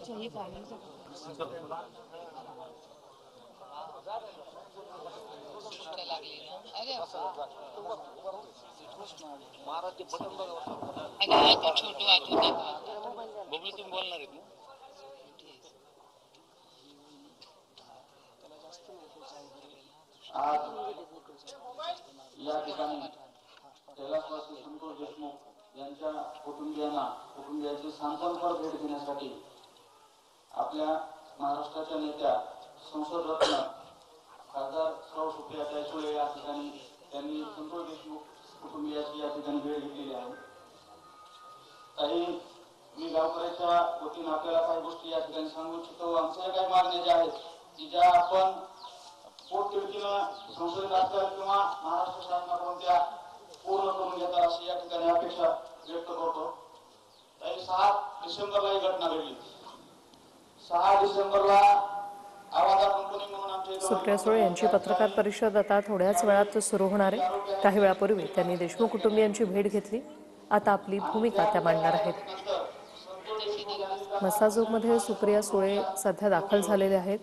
या ठिकाणी कैलासवासी संतोष देशमुख यांच्या कुटुंबियांची सांत्वनपर भेट घेण्यासाठी आपल्या महाराष्ट्राच्या नेत्या संसद रत्न खासदार सौ सुप्रिया सुळे या ठिकाणी त्यांनी संतोष देशमुख कुटुंबियांची या ठिकाणी भेट घेतलेली आहे। काही मी गावकऱ्याच्या वतीने आपल्याला काही गोष्टी या ठिकाणी सांगू इच्छितो। आमच्या काही मागण्या ज्या आहेत की ज्या आपण पोटतिडकीनं संसदेत असतात किंवा महाराष्ट्र शासनाकडून त्या पूर्ण करून घेतात अशी या ठिकाणी अपेक्षा व्यक्त करतो। 6 डिसेंबरला ही घटना घडली। 6 डिसेंबरला आवाजा कंपनी म्हणून आमच्या सुप्रिया सुळे यांची पत्रकार परिषद आता थोड्याच वेळात सुरू होणार आहे। काही वेळापूर्वी त्यांनी देशमुख कुटुंबियांची भेट घेतली। आता आपली भूमिका त्या मांडणार आहेत। मसाजोगमध्ये सुप्रिया सुळे सध्या दाखल झालेले आहेत।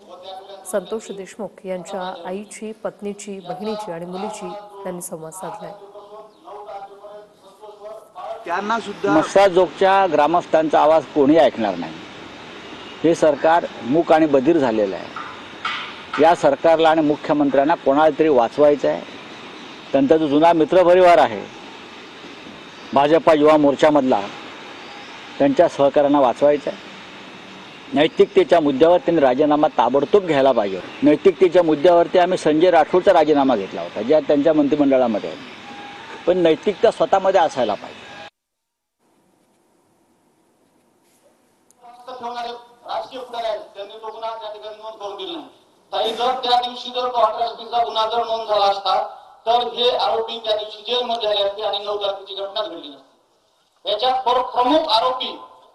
संतोष देशमुख यांच्या आईची, पत्नीची, बहिणीची आणि मुलीची त्यांनी संवाद साधलाय। त्यांना सुद्धा मसाजोगच्या ग्रामस्थांचा आवाज कोणी ऐकणार नाही। हे सरकार मूक आणि बधीर झालेलं आहे। या सरकारला आणि मुख्यमंत्र्यांना कोणाला तरी वाचवायचं आहे। त्यांचा जो जुना मित्रपरिवार आहे भाजपा युवा मोर्चामधला, त्यांच्या सहकार्यांना वाचवायचं आहे। नैतिकतेच्या मुद्द्यावर त्यांनी राजीनामा ताबडतोब घ्यायला पाहिजे। नैतिकतेच्या मुद्द्यावरती आम्ही संजय राठोडचा राजीनामा घेतला होता ज्या त्यांच्या मंत्रिमंडळामध्ये, पण नैतिकता स्वतःमध्ये असायला पाहिजे। राजकीय पुढारी आहेत त्यांनी तो गुन्हा त्या ठिकाणी नोंद करून दिला नाही। ताई जर त्या दिवशी जर तो 18 गुन्हा जर नोंद झाला असता तर हे आरोपी त्या दिवशी जेलमध्ये आले असते आणि 9 तारखेची घटना घडली नसती। याच्यात प्रमुख आरोपी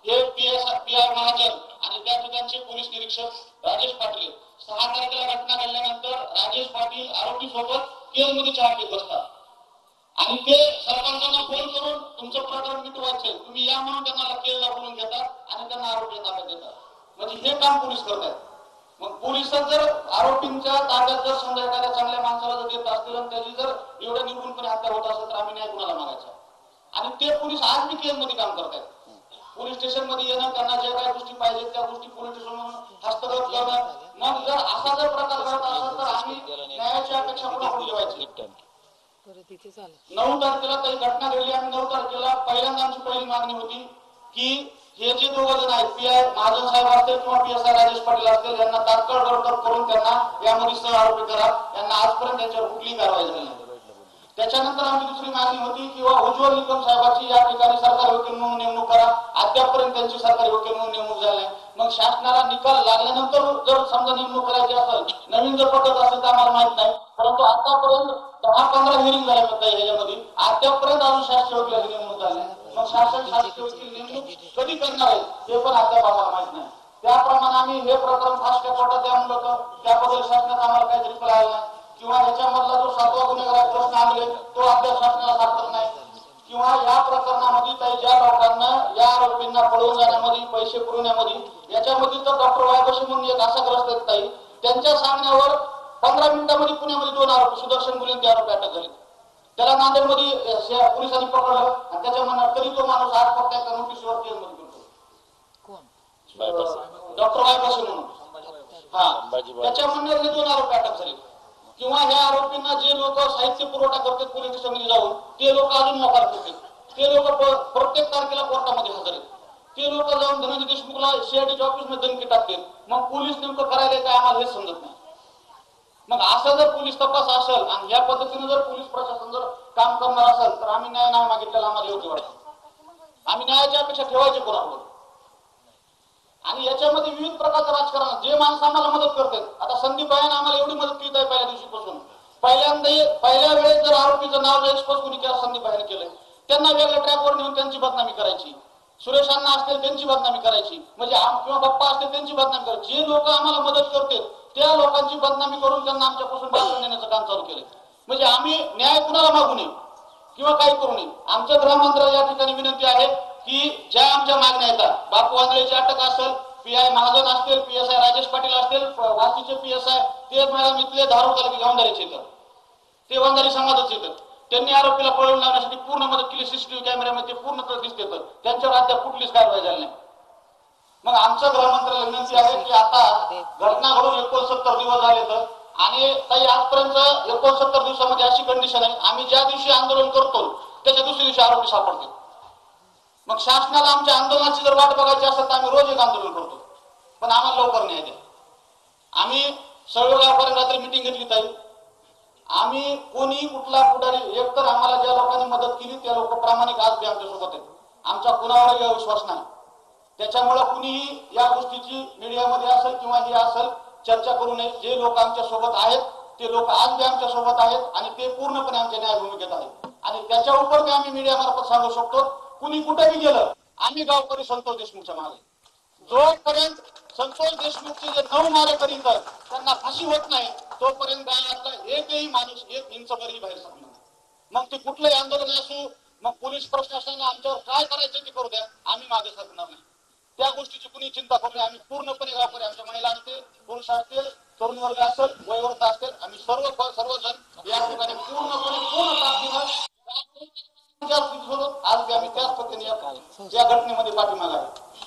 हे पी.आर. महाजन आणि त्या ठिकाणचे पोलीस निरीक्षक राजेश पाटील। 6 तारखेला घटना घडल्यानंतर राजेश पाटील आरोपी सोबत जेलमध्ये चहा पीत बसतात आणि ते सरपंचांना फोन करून तुमचं प्रकरण मिटवायचं तुम्ही या म्हणून त्यांना केसला बोलून घेतात आणि त्यांना आरोपी ताब्यात देतात। म्हणजे हे काम पोलीस करतात। मग पोलिसात जर आरोपींच्या ताब्यात जर समजा एखाद्या चांगल्या माणसाला जर देत असतील आणि त्याची जर एवढ्या निर्गुणपणे हत्या होत असेल तर आम्ही न्याय कुणाला मागायचा। आणि ते पोलीस आज मी केसमध्ये काम करतात। पोलीस स्टेशन मध्ये येणं, त्यांना ज्या काही गोष्टी पाहिजे त्या गोष्टी पोलीस स्टेशनमधून हस्तगत करणं। मग जर असा जर प्रकार घडत असेल तर आम्ही न्यायाची अपेक्षा पुढे ठेवायची। 9 तारखेला काही घटना घडली आणि 9 तारखेला पहिल्यांदा आमची पहिली मागणी होती की हे जे 2 जण आहेत पी.आय. महाजन साहेब असतील किंवा पी.एस.आय. राजेश पाटील असतील यांना तात्काळ बडतर्फ करून त्यांना यामध्ये सह आरोपी करा। यांना आजपर्यंत त्यांच्यावर कुठलीही कारवाई झाली नाही। त्याच्यानंतर आमची दुसरी मागणी होती किंवा उज्ज्वल निकम साहेबांची या ठिकाणी सरकारी वकील म्हणून नेमणूक करा। अद्यापपर्यंत त्यांची सरकारी वकील म्हणून नेमणूक झाली नाही। मग शासनाला निकाल लागल्यानंतर जर समजा नेमणूक करायची असेल, नवीन जर पद्धत असेल तर आम्हाला माहित नाही, परंतु आतापर्यंत 10-15 हिअरिंग झाल्या होत्या ह्याच्यामध्ये, अद्यापपर्यंत अजून शासकीय वकिलाची नेमणूक झाली नाही। मग शासकीय वकील नेमणूक कधी करणार आहे ते पण अद्याप आम्हाला माहित नाही। त्याप्रमाणे आम्ही हे प्रकरण फास्ट कोर्टात द्या म्हणलं होतं, त्याबद्दल शासनात आम्हाला काही रिप्लाय आला नाही। किंवा ह्याच्यामधला जो 7वा गुन्हेगार प्रश्न आणले तो अद्याप शासनाला सापडत नाही। किंवा या प्रकरणामध्ये काही ज्या लोकांना या आरोपींना पळवून जाण्यामध्ये, पैसे पुरवण्यामध्ये, याच्यामध्ये तर डॉक्टर वायबशी म्हणून एक असा ग्रस्त आहेत ताई, त्यांच्या सांगण्यावर 15 मिनिटांमध्ये पुण्यामध्ये 2 आरोपी सुदर्शन गुले ते आरोपी अटक झाले। त्याला नांदेडमध्ये पोलिसांनी पकडलं आणि त्याच्या मनात तरी तो माणूस आज फक्त एका नोटीसवर जेलमध्ये गेलो। डॉक्टर वायबशी म्हणून त्याच्या म्हणण्यावर 2 आरोपी अटक झाले। किंवा ह्या आरोपींना जे लोक साहित्य पुरवठा करतात पोलीस स्टेशनमध्ये जाऊन ते लोक अजून मोकार करतात। ते लोक प्रत्येक तारखेला कोर्टामध्ये हजर आहेत। ते लोक जाऊन धनंजय देशमुखला सीआयडीच्या ऑफिसमध्ये धमकी टाकतात। मग पोलीस नेमकं करायला काय आम्हाला हेच समजत नाही। मग असा जर पोलीस तपास असेल आणि या पद्धतीने जर पोलीस प्रशासन जर काम करणार असेल तर आम्ही न्याय नाही मागितलेला आम्हाला योग्य वाटतं। आम्ही न्यायाची अपेक्षा ठेवायची कोणाकडून? आणि याच्यामध्ये विविध प्रकारचं राजकारण, जे माणसं आम्हाला मदत करतात, आता संदीप भाईने आम्हाला एवढी मदत केली आहे पहिल्या दिवशीपासून। पहिल्या वेळेस जर आरोपीचं नाव एक्सपोज कोणी केलं, संदीप भाईने केलंय, त्यांना वेगळ्या ट्रॅकवर नेऊन त्यांची बदनामी करायची। सुरेश अण्णा असतील त्यांची बदनामी करायची, म्हणजे किंवा बाप्पा असतील त्यांची बदनामी करायची। जे लोक आम्हाला मदत करतात त्या लोकांची बदनामी करून त्यांना आमच्यापासून बाजूला नेण्याचं काम चालू केलंय। म्हणजे आम्ही न्याय कुणाला मागू नये किंवा काही करू नये। आमच्या गृहमंत्र्याला या ठिकाणी विनंती आहे की ज्या आमच्या मागण्या येतात, बापू आंधळेची अटक असेल PI महाजन असतील, PSI राजेश पाटील असतील, वाशीचे PSI ते मॅडम इथले धारूर तालुक्याचे गावंधारीचे येतात, ते वंजारी समाजाचे येतात. त्यांनी आरोपीला पळवून लावण्यासाठी पूर्ण मदत केली. CCTV कॅमेऱ्यामध्ये पूर्ण दिसते, तर त्यांच्यावर अद्याप कुठलीच कारवाई झाली नाही. मग आमच्या गृहमंत्र्याला विनंती आहे की आता घटना घडून 69 दिवस झाले तर, आणि काही आजपर्यंत 69 दिवसामध्ये अशी कंडिशन आहे, आम्ही ज्या दिवशी आंदोलन करतो त्याच्या दुसऱ्या दिवशी आरोपी सापडते. मग शासनाला आमच्या आंदोलनाची जर वाट बघायची असेल तर आम्ही रोज एक आंदोलन करतो, पण आम्हाला लवकर न्याय द्या. आम्ही सर्व गावकऱ्यांनी रात्री मिटिंग घेतली ताई. आम्ही कोणी कुठला पुढारी, एकतर आम्हाला ज्या लोकांनी मदत केली त्या लोक प्रामाणिक आज बी आमच्या सोबत आहेत. आमचा कुणावरही अविश्वास नाही. त्याच्यामुळे कुणीही या गोष्टीची मीडियामध्ये असेल किंवा ही असेल चर्चा करू नये. जे लोक आमच्या सोबत आहेत ते लोक आज बी आमच्या सोबत आहेत आणि ते पूर्णपणे आमच्या न्याय भूमिकेत आहेत. आणि त्याच्या उपर बी आम्ही मीडिया मार्फत सांगू शकतो, कुणी कुठेही गेलं आम्ही गावकरी संतोष देशमुखच्या मागे. जोपर्यंत संतोष देशमुखचे जे 9 मारेकरी त्यांना फाशी होत नाही तोपर्यंत गावातला एकही माणूस 1 इंचभरही बाहेर सांगणार नाही. मग ते कुठलंही आंदोलन असू, मग पोलीस प्रशासनानं आमच्यावर काय करायचं ते करू द्या, आम्ही मागे सरकणार नाही. त्या गोष्टीची कुणी चिंता करू नये. आम्ही पूर्णपणे गावकरी, आमच्या महिला असतील, पुरुष असतील, तरुण वर्ग असेल, वयोवृद्ध असतील, आम्ही सर्वजण या ठिकाणी पूर्ण ताकदीनं आज बी आम्ही त्याच पद्धतीने या घटनेमध्ये पाठीमागे आहे.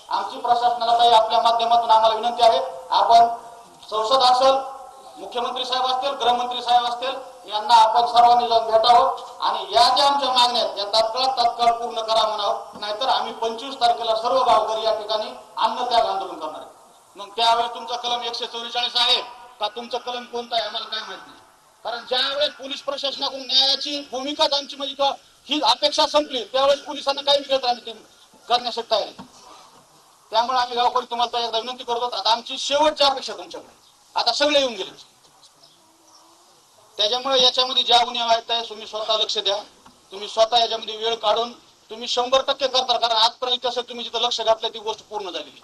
आमची प्रशासनाला काही आपल्या माध्यमातून आम्हाला विनंती आहे, आपण संसद असेल, मुख्यमंत्री साहेब असतील, गृहमंत्री साहेब असतील, यांना आपण सर्वांनी जाऊन भेटावं आणि या ज्या आमच्या मागण्या आहेत या तात्काळ पूर्ण करा म्हणावं. नाहीतर आम्ही 25 तारखेला सर्व गावकरी या ठिकाणी अन्नत्याग आंदोलन करणार आहे. मग त्यावेळेस तुमचा कलम 144 आहे का, तुमचं कलम कोणता आहे आम्हाला काय माहित नाही. कारण ज्यावेळेस पोलीस प्रशासनाकडून न्यायाची भूमिकाच आमची म्हणजे ही अपेक्षा संपली, त्यावेळेस पोलिसांना काही विकत आम्ही करण्यासाठी तयार आहे. त्यामुळे आम्ही गावकरी तुम्हाला एकदा विनंती करतो, आता आमची शेवटची अपेक्षा तुमच्याकडे, आता सगळे येऊन गेले. त्याच्यामुळे याच्यामध्ये ज्या गुन्हे आहेत तुम्ही स्वतः लक्ष द्या. तुम्ही स्वतः याच्यामध्ये वेळ काढून तुम्ही 100% करता, कारण आजपर्यंत कसं तुम्ही जिथं लक्ष घातलं ती गोष्ट पूर्ण झालेली.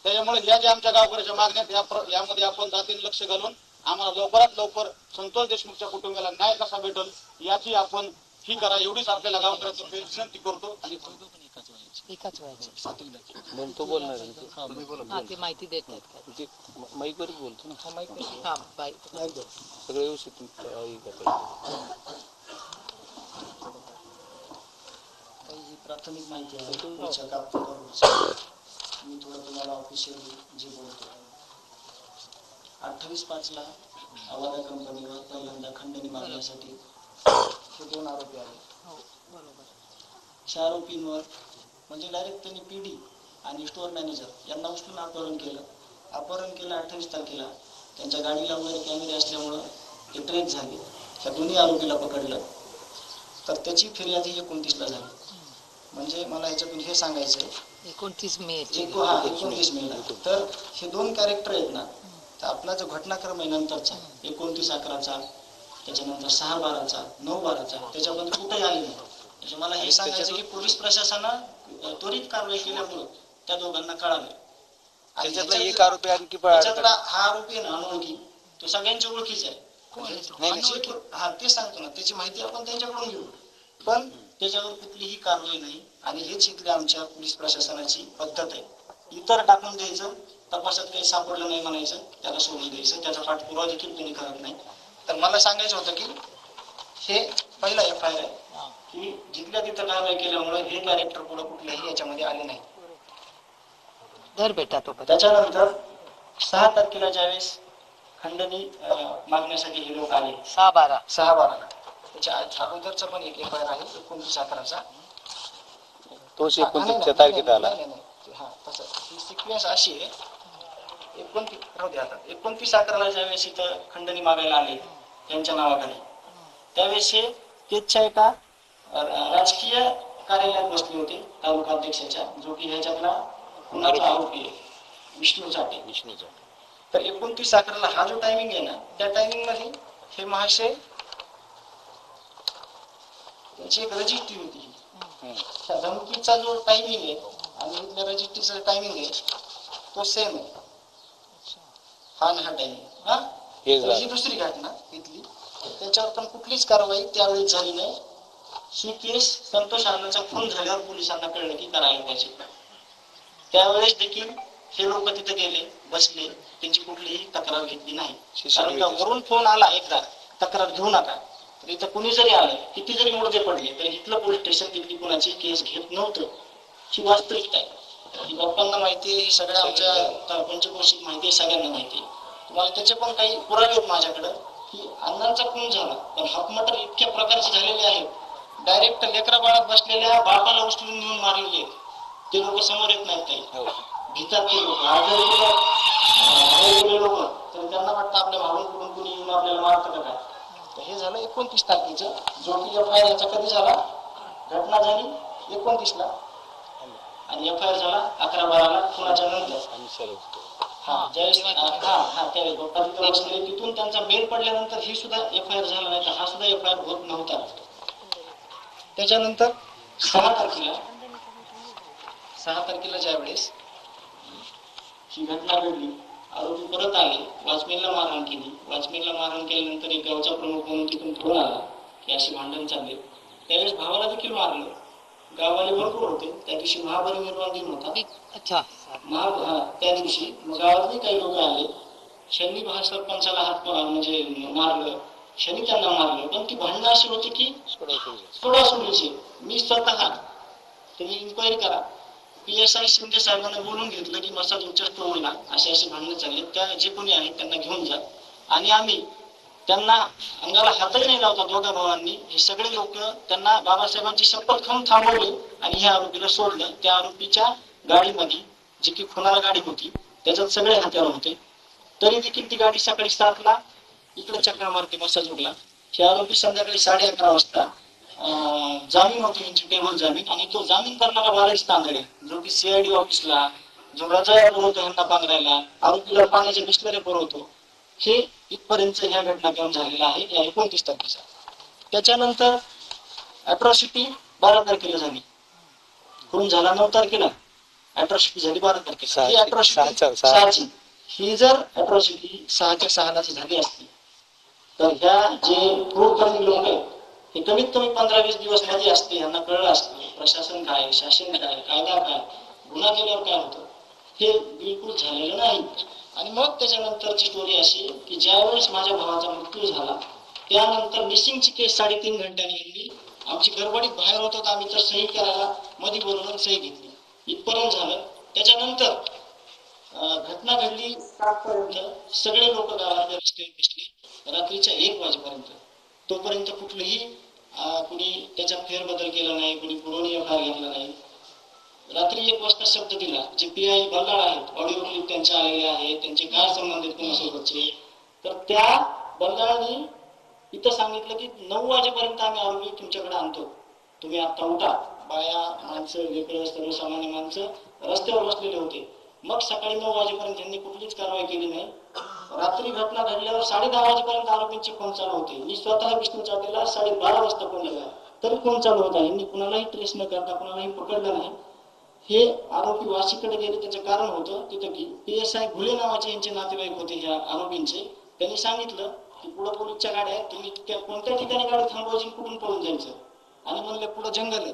त्याच्यामुळे ह्या ज्या आमच्या गावकऱ्याच्या मागण्या यामध्ये आपण जातीने लक्ष घालून आम्हाला लवकरात लवकर संतोष देशमुखच्या कुटुंबाला न्याय कसा भेटेल याची आपण ही करा, एवढीच आपल्याला गावकऱ्याची विनंती करतो. आणि एकाच वयाचे तो बोलणार ते माहिती देत नाहीत, माईकवर बोलतो ना, सगळं व्यवस्थित प्राथमिक माहिती आहे. मी थोडं तुम्हाला ऑफिशियली जे बोलतो, 28/5 आवाजा कंपनीवर पहिल्यांदा खंडणी मागण्यासाठी हे 2 आरोपी आले. ह्या आरोपींवर म्हणजे डायरेक्ट त्यांनी PD आणि स्टोअर मॅनेजर यांना उचलून अपहरण केलं. 28 तारखेला त्यांच्या गाडीला वगैरे कॅमेरे असल्यामुळं ते ट्रेस झाले. ह्या दोन्ही आरोपीला पकडलं तर त्याची फिर्याद ही 29ला झाली. म्हणजे मला ह्याच्यातून हे सांगायचं आहे 29 मे 29 मेला. तर हे 2 कॅरेक्टर आहेत ना, तर आपला जो घटनाक्रम आहे नंतरचा 29/11चा, त्याच्यानंतर 6/12चा, 9/12चा, त्याच्याबद्दल कुठेही आले नाही. म्हणजे मला हे सांगायचं की पोलीस प्रशासनानं त्वरित कारवाई केल्यामुळं त्या दोघांना कळालं. त्याच्यातला एक आरोपी आणखी त्याच्यातला हा आरोपी आहे ना अनोळखी, तो सगळ्यांच्या ओळखीचा आहे. हा ते सांगतो ना, त्याची माहिती आपण त्यांच्याकडून घेऊ, पण त्याच्यावर कुठलीही कारवाई नाही. आणि हेच इथल्या आमच्या पोलीस प्रशासनाची पद्धत आहे. इतर टाकून द्यायचं, तपासात काही सापडलं नाही म्हणायचं, त्याला सोडून द्यायचं, त्याचा पाठपुरावा देखील कोणी करत नाही. तर मला सांगायचं होतं की हे पहिला FIR आहे की जिथल्या तिथं कारवाई केल्यामुळे हे कॅरेक्टर पुढे कुठल्याही याच्यामध्ये आले नाही. दर बेटा तो त्याच्यानंतर 6 तारखेला ज्यावेळेस खंडणी मागण्यासाठी हे लोक आले 6/12 त्याच्या अगोदरचा पण एक FIR आहे 29/11चा, तो 29च्या तारखेत आला. हा तसं ही सिक्वेन्स अशी आहे. 29/11ला ज्यावेळेस इथं खंडणी मागायला आले त्यांच्या नावाखाली, त्यावेळेस हे तेजच्या एका राजकीय कार्यालयात बसले होते तालुका अध्यक्षाच्या, जो की ह्याच्यातला कुणाचा आरोपी आहे विष्णू चाटे. तर 29/11ला हा जो टायमिंग आहे ना, त्या टायमिंग मध्ये हे महाशय त्यांची एक रजिस्ट्री होती. त्या धमकीचा जो टायमिंग आहे आणि इथल्या रजिस्ट्रीचा टायमिंग आहे तो सेम आहे. हा टायमिंग हा ही दुसरी घटना इथली, त्याच्यावर पण कुठलीच कारवाई त्यावेळी झाली नाही. ही केस संतोष अण्णांचा खून झाल्यावर पोलिसांना कळलं की करायला पाहिजे. त्यावेळेस देखील हे लोक तिथे गेले, बसले, त्यांची कुठलीही तक्रार घेतली नाही. कारण का वरून फोन आला एकदा, तक्रार घेऊ नका. तर इथं कुणी जरी आलं, किती जरी मुडदे पडले, तर इथलं पोलीस स्टेशन तिथली कुणाची केस घेत नव्हतं. ही वास्तविकता आहे. ही बाप्पांना माहिती आहे, ही सगळ्या आमच्या पंचक्रोशीत माहिती आहे, सगळ्यांना माहिती आहे. तुम्हाला त्याचे पण काही पुरावे आहेत माझ्याकडं, की अण्णांचा खून झाला, पण हाफमटर इतक्या प्रकारचे झालेले आहेत. डायरेक्ट लेकरा बाळात बसलेल्या बापाला उचलून नेऊन मारलेले आहेत. ते लोक समोर येत नाहीत काही, भीतात ते लोक. आजारी लोक तर त्यांना वाटतं आपल्या मागून कुठून कुणी येऊन आपल्याला मारतं का काय. तर हे झालं 29 तारखेचं, जो की एफआयआर याचा कधी झाला, घटना झाली 29ला आणि एफआयआर झाला 11-12ला खुनाच्या नंतर. त्यावेळेस बाप्पा तिथे बसले, तिथून त्यांचा बेल पडल्यानंतर ही सुद्धा एफआयआर झाला नाही, तर हा सुद्धा एफआयआर होत नव्हता. त्याच्यानंतर 6 तारखेला ज्यावेळेस ही घटना घडली, आरोपी परत आले, वॉचमॅनला मारहाण केली. वॉचमॅनला मारहाण केल्यानंतर एक गावचा प्रमुख म्हणून तिथून फोन आला की अशी भांडण चालले. त्यावेळेस भावाला देखील मारलं. गाववाले भरपूर होते. त्या दिवशी महापरिनिर्वाण दिन होता. अच्छा. त्या दिवशी गावातही काही लोक आले. शनी सरपंचाला हात म्हणजे मारलं, शनी त्यांना मारलं. पण ती भांडणं अशी होती की सोडासोडीची. मी स्वतः तुम्ही इन्क्वायरी करा, PSI शिंदे साहेबांना बोलून घेतलं की मसाज उच्चार टोळीला अशी भांडणं चालली, त्या जे कोणी आहेत त्यांना घेऊन जा. आणि आम्ही त्यांना अंगाला हातही नाही लावता दोघा भावांनी. हे सगळे लोक त्यांना बाबासाहेबांची शपथ खाऊन थांबवले आणि ह्या आरोपीला सोडलं. त्या आरोपीच्या गाडीमध्ये, जी की खुनाला गाडी होती, त्याच्यात सगळे हत्यार होते. तरी देखील ती गाडी सकाळी 7ला इकडे चक्रा मारते मसाजूरला. हे आरोपी संध्याकाळी 11:30 वाजता जामीन होती, यांची टेबल जामीन. आणि तो जामीन करणारा बालाजी तांदळे, जो की CID ऑफिसला, जो रजा पुरवतो ह्यांना पांघरायला, आरोपीला पाण्याचे बिस्लरी पुरवतो, हे इथपर्यंत ह्या घटनाक्रम झालेला आहे या 29 तारखेचा. त्याच्यानंतर अट्रॉसिटी 12 तारखेला झाली. खून झाला 9 तारखेला, अट्रॉसिटी झाली 12 तारखेला. ही अट्रॉसिटी 6ची. ही जर अट्रॉसिटी 6च्या 6ला झाली असती, तर ह्या जे प्रूफ करणारे लोक आहेत, हे कमीत कमी 15-20 दिवस मध्ये असते. यांना कळलं असतं प्रशासन काय, शासन काय, कायदा काय, गुन्हा केल्यावर काय होतं. हे बिलकुल झालेलं नाही. आणि मग त्याच्यानंतरची स्टोरी अशी की ज्यावेळेस माझ्या भावाचा मृत्यू झाला, त्यानंतर मिसिंगची केस 3.5 घंट्याने घेतली. आमची गडबडीत बाहेर होतो, तर आम्ही तर सही करायला मध्ये बोलवून सही घेतली, इथपर्यंत झालं. त्याच्यानंतर घटना घडली 7 पर्यंत. सगळे लोक गावाच्या रस्त्यावर बसले रात्रीच्या 1 वाजेपर्यंत. तोपर्यंत कुठलंही कुणी त्याच्यात फेरबदल केला नाही, कुणी पुरवणी एफआयआर घेतला नाही. रात्री 1 वाजता शब्द दिला, जे PI बल्लाळ आहेत, ऑडिओ क्लिप त्यांच्या आलेले आहेत, त्यांचे काय संबंधित कोणासोबतचे, तर त्या बल्लाळांनी इथं सांगितलं की 9 वाजेपर्यंत आम्ही आरोपी तुमच्याकडे आणतो, तुम्ही आता उठा. बाया, माणसं, लेकरं, सर्वसामान्य माणसं रस्त्यावर बसलेले होते. मग सकाळी 9 वाजेपर्यंत त्यांनी कुठलीच कारवाई केली नाही. रात्री घटना घडल्यावर 10:30 वाजेपर्यंत आरोपींचे फोन चालू होते. मी स्वतः विष्णू चाटेला 12:30 वाजता फोन लावला, तरी फोन चालू होता. यांनी कुणालाही ट्रेस न करता, कुणालाही पकडलं नाही. हे आरोपी वाशीकडे गेले, त्याचं कारण होतं तिथं की PSI घुले नावाचे यांचे नातेवाईक होते ह्या आरोपींचे. त्यांनी सांगितलं की पुढे पोलीसच्या गाड्या आहेत, तुम्ही कोणत्या ठिकाणी गाडी थांबवायची, कुठून पळून जायचं. आणि म्हणले पुढे जंगल आहे.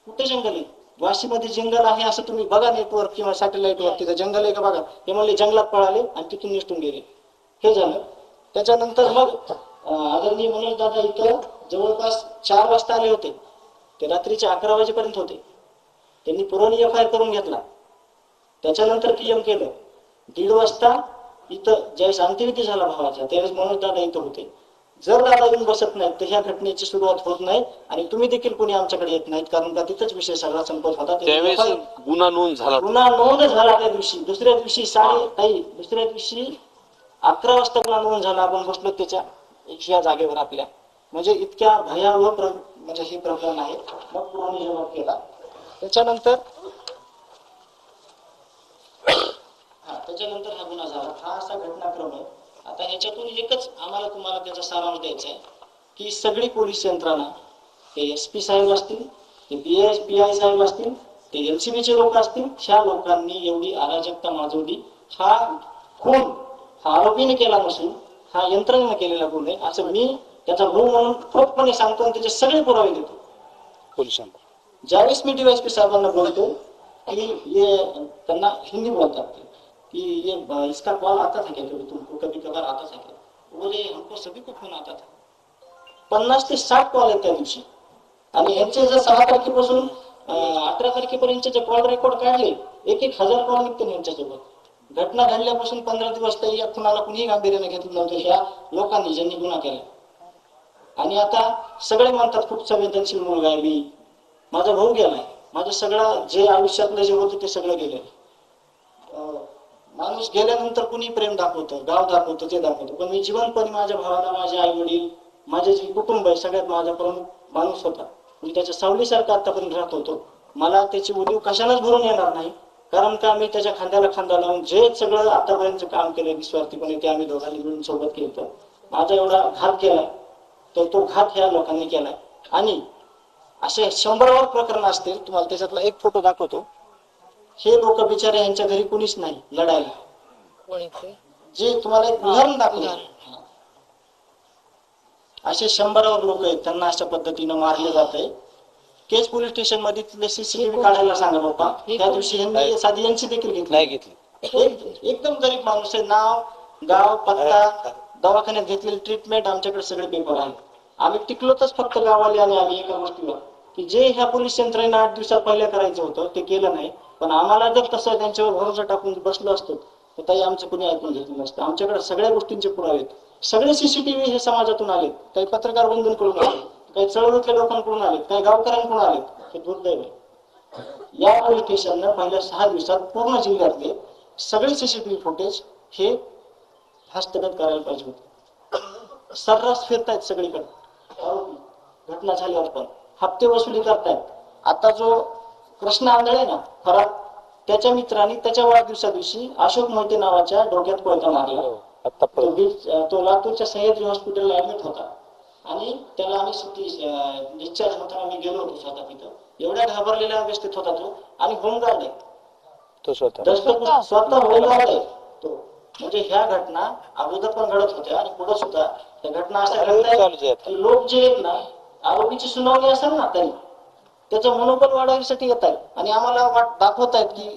कुठे जंगल आहे? वाशीमध्ये जंगल आहे असं तुम्ही बघा नेटवर्क किंवा सॅटेलाइटवर, तिथं जंगल आहे का बघा. हे म्हणले जंगलात पळाले आणि तिथून निसटून गेले. हे झालं. त्याच्यानंतर मग आदरणीय मनोज दादा इथं जवळपास 4 वाजता आले होते. ते रात्रीचे 11 वाजेपर्यंत होते. त्यांनी पुरवणी एफआयआर करून घेतला. त्याच्यानंतर PM केलं. 1:30 वाजता इथं ज्यावेळेस अंत्यविधी झाला भावाचा, त्यावेळेस मनोज दादा इथं होते. जर दादा येऊन बसत नाहीत तर ह्या घटनेची सुरुवात होत नाही आणि तुम्ही देखील कोणी आमच्याकडे येत नाहीत, कारण का तिथंच विषय सगळा संपत होता. गुन्हा नोंद झाला त्या दिवशी. दुसऱ्या दिवशी 11 वाजता गुन्हा नोंद झाला. आपण बसलो त्याच्या ह्या जागेवर आपल्या, म्हणजे इतक्या भयावह म्हणजे हे प्रकरण आहे. मग पुरवणी जमा केला. त्याच्यानंतर हा गुन्हा झाला. हा असा घटनाक्रम आहे. आता ह्याच्यातून एकच आम्हाला तुम्हाला त्याचा सारांश द्यायचा आहे की सगळी पोलीस यंत्रणा, ते SP साहेब असतील, ते PI साहेब असतील, ते LCB चे लोक असतील, ह्या लोकांनी एवढी अराजकता माजवली. हा खून हा आरोपीने केला नसून हा यंत्रणेने केलेला गुन्हा आहे असं मी त्याचा भाऊ म्हणून ठोकपणे सांगतो आणि त्याचे सगळे पुरावे देतो पोलिसांना. ज्यावेळेस मी DYSP साहेबांना बोलतो की त्यांना हिंदी बोलतात, कि ये इसका कॉल आता था क्या कभी तुमको, कभी कभार आता था क्या? बोले हमको सभी को फोन आता था. 50 ते 60 कॉल आहेत त्या दिवशी. आणि यांचे जर 6 तारखेपासून 18 तारखेपर्यंतचे जे कॉल रेकॉर्ड काढले, 1,000 कॉल निघते यांच्यासोबत. घटना घडल्यापासून 15 दिवस तरी या खुनाला कुणीही गांभीर्याने घेतलं नव्हतं ह्या लोकांनी ज्यांनी गुन्हा केला. आणि आता सगळे म्हणतात खूप संवेदनशील मुलगा आहे मी, माझा भाऊ गेलाय, माझं सगळं जे आयुष्यातलं जे होतं ते सगळं गेलंय. माणूस गेल्यानंतर कुणी प्रेम दाखवतं, गाव दाखवतं, ते दाखवतं, पण मी जिवंतपणे माझ्या भावाला, माझे आई वडील, माझे जे कुटुंब आहे सगळ्यात माझा प्रमुख माणूस होता. मी त्याच्या सावलीसारखा आतापर्यंत राहत होतो. मला त्याची उदीव कशालाच भरून येणार नाही, कारण का मी त्याच्या खांद्याला खांदा लावून जे सगळं आतापर्यंत काम केलं निस्वार्थीपणे ते आम्ही दोघांनी मिळून सोबत केलं. माझा एवढा घात केलाय तर तो घात ह्या लोकांनी केलाय. आणि असे 100वर प्रकरण असतील, तुम्हाला त्याच्यातला एक फोटो दाखवतो. हे लोक बिचारे यांच्या घरी कुणीच नाही लढायला. कोणी ते? जे तुम्हाला एक उदाहरण दाखवलं, असे 100वर लोक आहेत, त्यांना अशा पद्धतीनं मारले जात आहे. केज पोलीस स्टेशन मध्ये तिथले सीसीटीव्ही काढायला सांगा बाप्पा. त्या दिवशी यांनी साधी यांची देखील घेतली. एकदम गरीब माणूस आहे, नाव, गाव, पत्ता, दवाखान्यात घेतलेली ट्रीटमेंट, आमच्याकडे सगळे पेपर आहेत. आम्ही टिकलोतच फक्त गावाले आणि आम्ही एका गोष्टीवर की जे ह्या पोलीस यंत्रणेला 8 दिवसात पहिल्या करायचं होतं ते केलं नाही. पण आम्हाला जर तसं त्यांच्यावर भरोसा टाकून बसलो असतो तर ताई आमचं कुणी ऐकून घेतलं नसतं. आमच्याकडे सगळ्या गोष्टींचे पुरावे आहेत. सगळे सीसीटीव्ही हे समाजातून आले, काही पत्रकार बंधूंकडून आले, काही चळवळीतल्या लोकांकडून आले, काही गावकऱ्यांकडून आले. हे दुर्दैव आहे. या पोलीस स्टेशननं पहिल्या 6 दिवसात पूर्ण जिल्ह्यातले सगळे सीसीटीव्ही फुटेज हे हस्तगत करायला पाहिजे होते. सर्रास फिरतायत सगळीकडे आरोपी, घटना झाल्यावर पण हप्ते वसुली करतायत. आता जो कृष्ण आंधळे ना फरार, त्याच्या मित्रांनी त्याच्या वाढदिवसा दिवशी अशोक मोहिते नावाच्या डोक्यात कोयता मारला. तो लातूरच्या सह्याद्री हॉस्पिटलला ऍडमिट होता आणि त्याला आम्ही सुट्टी डिस्चार्ज होताना मी गेलो होतो स्वतः तिथं. एवढ्या घाबरलेल्या अवस्थेत होता तो. आणि होमगार्ड आहे तो, स्वतः होमगार्ड आहे तो. म्हणजे ह्या घटना अगोदर पण घडत होत्या आणि पुढे सुद्धा त्या घटना अशा घडतात की लोक जे आहेत ना, आरोपीची सुनावणी असेल ना तरी त्याचं मनोबल वाढवण्यासाठी येत आहेत आणि आम्हाला दाखवत आहेत की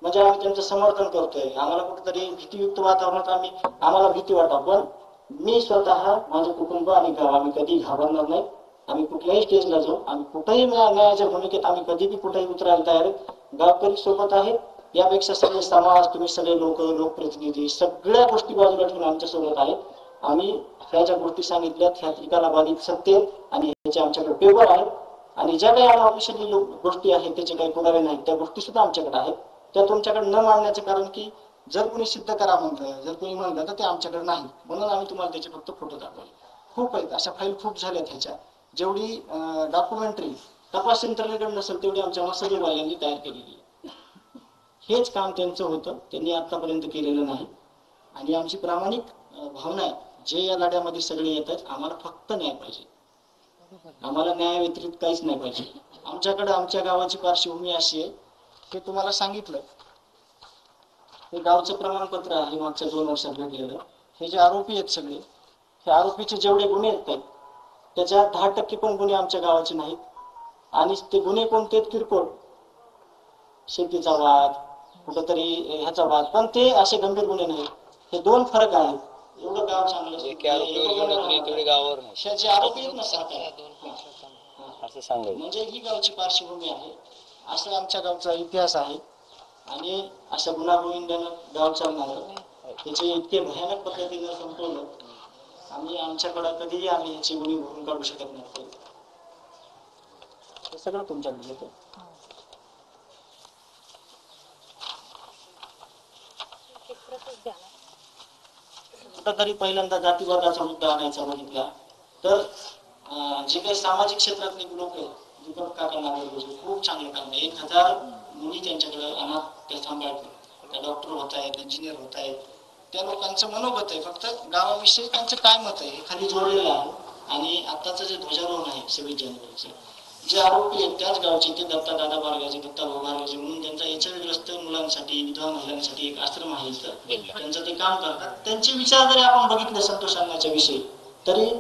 म्हणजे आम्ही त्यांचं समर्थन करतोय. आम्हाला कुठेतरी भीतीयुक्त वातावरणात आम्हाला भीती वाटावं. पण मी स्वतः, माझं कुटुंब आणि गाव आम्ही कधी घाबरणार नाही. आम्ही कुठल्याही स्टेजला जाऊ, आम्ही कुठेही न्यायाच्या भूमिकेत आम्ही कधीही कुठेही उतरायला तयार आहे. गावकरी सोबत आहेत, यापेक्षा सगळे समाज, तुम्ही सगळे लोकप्रतिनिधी सगळ्या गोष्टी बाजूला ठेवून आमच्या सोबत आहेत. आम्ही ह्या ज्या गोष्टी सांगितल्यात ह्या त्रिकाला बाधित सत्य आणि ह्याचे आमच्याकडे पेपर आहेत. आणि ज्या काही ऑफिशियली गोष्टी आहेत त्याचे काही पुरावे नाहीत त्या गोष्टी सुद्धा आमच्याकडे आहेत. त्या तुमच्याकडे न मांडण्याचं कारण की जर कोणी सिद्ध करा म्हणलं, जर कोणी म्हणलं तर ते आमच्याकडे नाही, म्हणून आम्ही तुम्हाला त्याचे फक्त फोटो दाखवले. खूप आहेत अशा फाईल, खूप झाल्यात ह्याच्या. जेवढी डॉक्युमेंटरी तपास यंत्रणेकडे नसेल तेवढी आमच्या मसदीवाल्यांनी तयार केलेली. हेच काम त्यांचं होतं, त्यांनी आतापर्यंत केलेलं नाही. आणि आमची प्रामाणिक भावना आहे, जे या लढ्यामध्ये सगळे येत आहेत, आम्हाला फक्त न्याय पाहिजे. आम्हाला न्याय व्यतिरिक्त काहीच नाही पाहिजे. आमच्याकडे आमच्या गावाची पार्श्वभूमी अशी आहे, हे तुम्हाला सांगितलं, हे गावचं प्रमाणपत्र आहे मागच्या 2 वर्षात भेटलेलं. हे जे आरोपी आहेत सगळे, हे आरोपीचे जेवढे गुन्हे आहेत त्याच्या 10% पण गुन्हे आमच्या गावाचे नाहीत. आणि ते गुन्हे कोणते आहेत? किरकोळ, शेतीचा वाद, कुठंतरी ह्याचा वाद, पण ते असे गंभीर गुन्हे नाहीत. हे 2 फरक आहेत. एवढं गाव चांगलं जे आरोपी आहेत ना असं म्हणजे ही गावची पार्श्वभूमी आहे, असं आमच्या गावचा इतिहास आहे. आणि असं गुन्हा गोविंदानं गाव चालणार त्याचे इतके भयानक पद्धतीनं संपवलं. आम्ही आमच्याकडं कधीही आम्ही याची गुन्हे भरून काढू शकत नाही. हे सगळं तुमच्याकडे येतं. कुठंतरी पहिल्यांदा जातीवादाचा मुद्दा आणायचा बघितला तर जे काही सामाजिक क्षेत्रातले लोक आहेत, दीपक काका नागरगोजे खूप चांगलं काम आहे. 1000 मुली त्यांच्याकडे अनाथ त्या सांभाळतात, त्या डॉक्टर होत आहेत, इंजिनियर होत आहेत. त्या लोकांचं मनोगत आहे, फक्त गावाविषयी त्यांचं काय मत आहे हे खाली जोडलेलं आहे. आणि आताचं जे ध्वजारोहण आहे 26 जानेवारीचं, जे आरोपी आहेत त्याच गावचे, ते दत्ता दादा बारगाजे, दत्ता भाऊ बारगाजे म्हणून त्यांचा एचआयव्हीग्रस्त मुलांसाठी, विधवा महिलांसाठी एक आश्रम आहे इथं, त्यांचं ते काम करतात. त्यांचे विचार जरी आपण बघितले संतोष अण्णाच्या विषयी तरी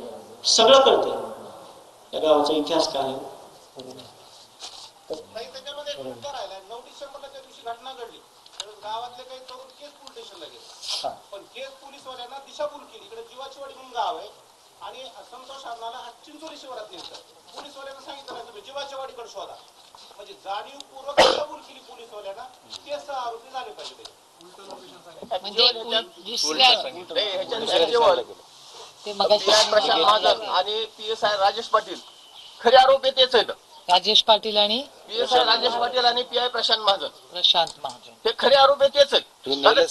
सगळं कळतं त्या गावाचा इतिहास काय आहे. 9 डिसेंबरला त्या दिवशी घटना घडली, गावातले काही तरुण केस पोलीस स्टेशनला गेले, पण केस पोलीसवाल्यांना दिशाभूल केली. इकडे जीवाचीवाडी म्हणून गाव आहे आणि संतोष अण्णाला चिंचोली शिवारात नेलं. पोलीसवाल्यांना सांगितलं नाही तुम्ही जीवाचीवाडीकडे शोधा. म्हणजे जाणीवपूर्वक दिशाभूल केली पोलीसवाल्यांना. केस आरोपी झाले पाहिजे. ते मगाशी प्रशांत महाजन आणि PSI राजेश पाटील खरे आरोपी तेच आहेत. राजेश पाटील आणि PSI राजेश पाटील आणि PI प्रशांत महाजन हे खरे आरोपी तेच आहेत.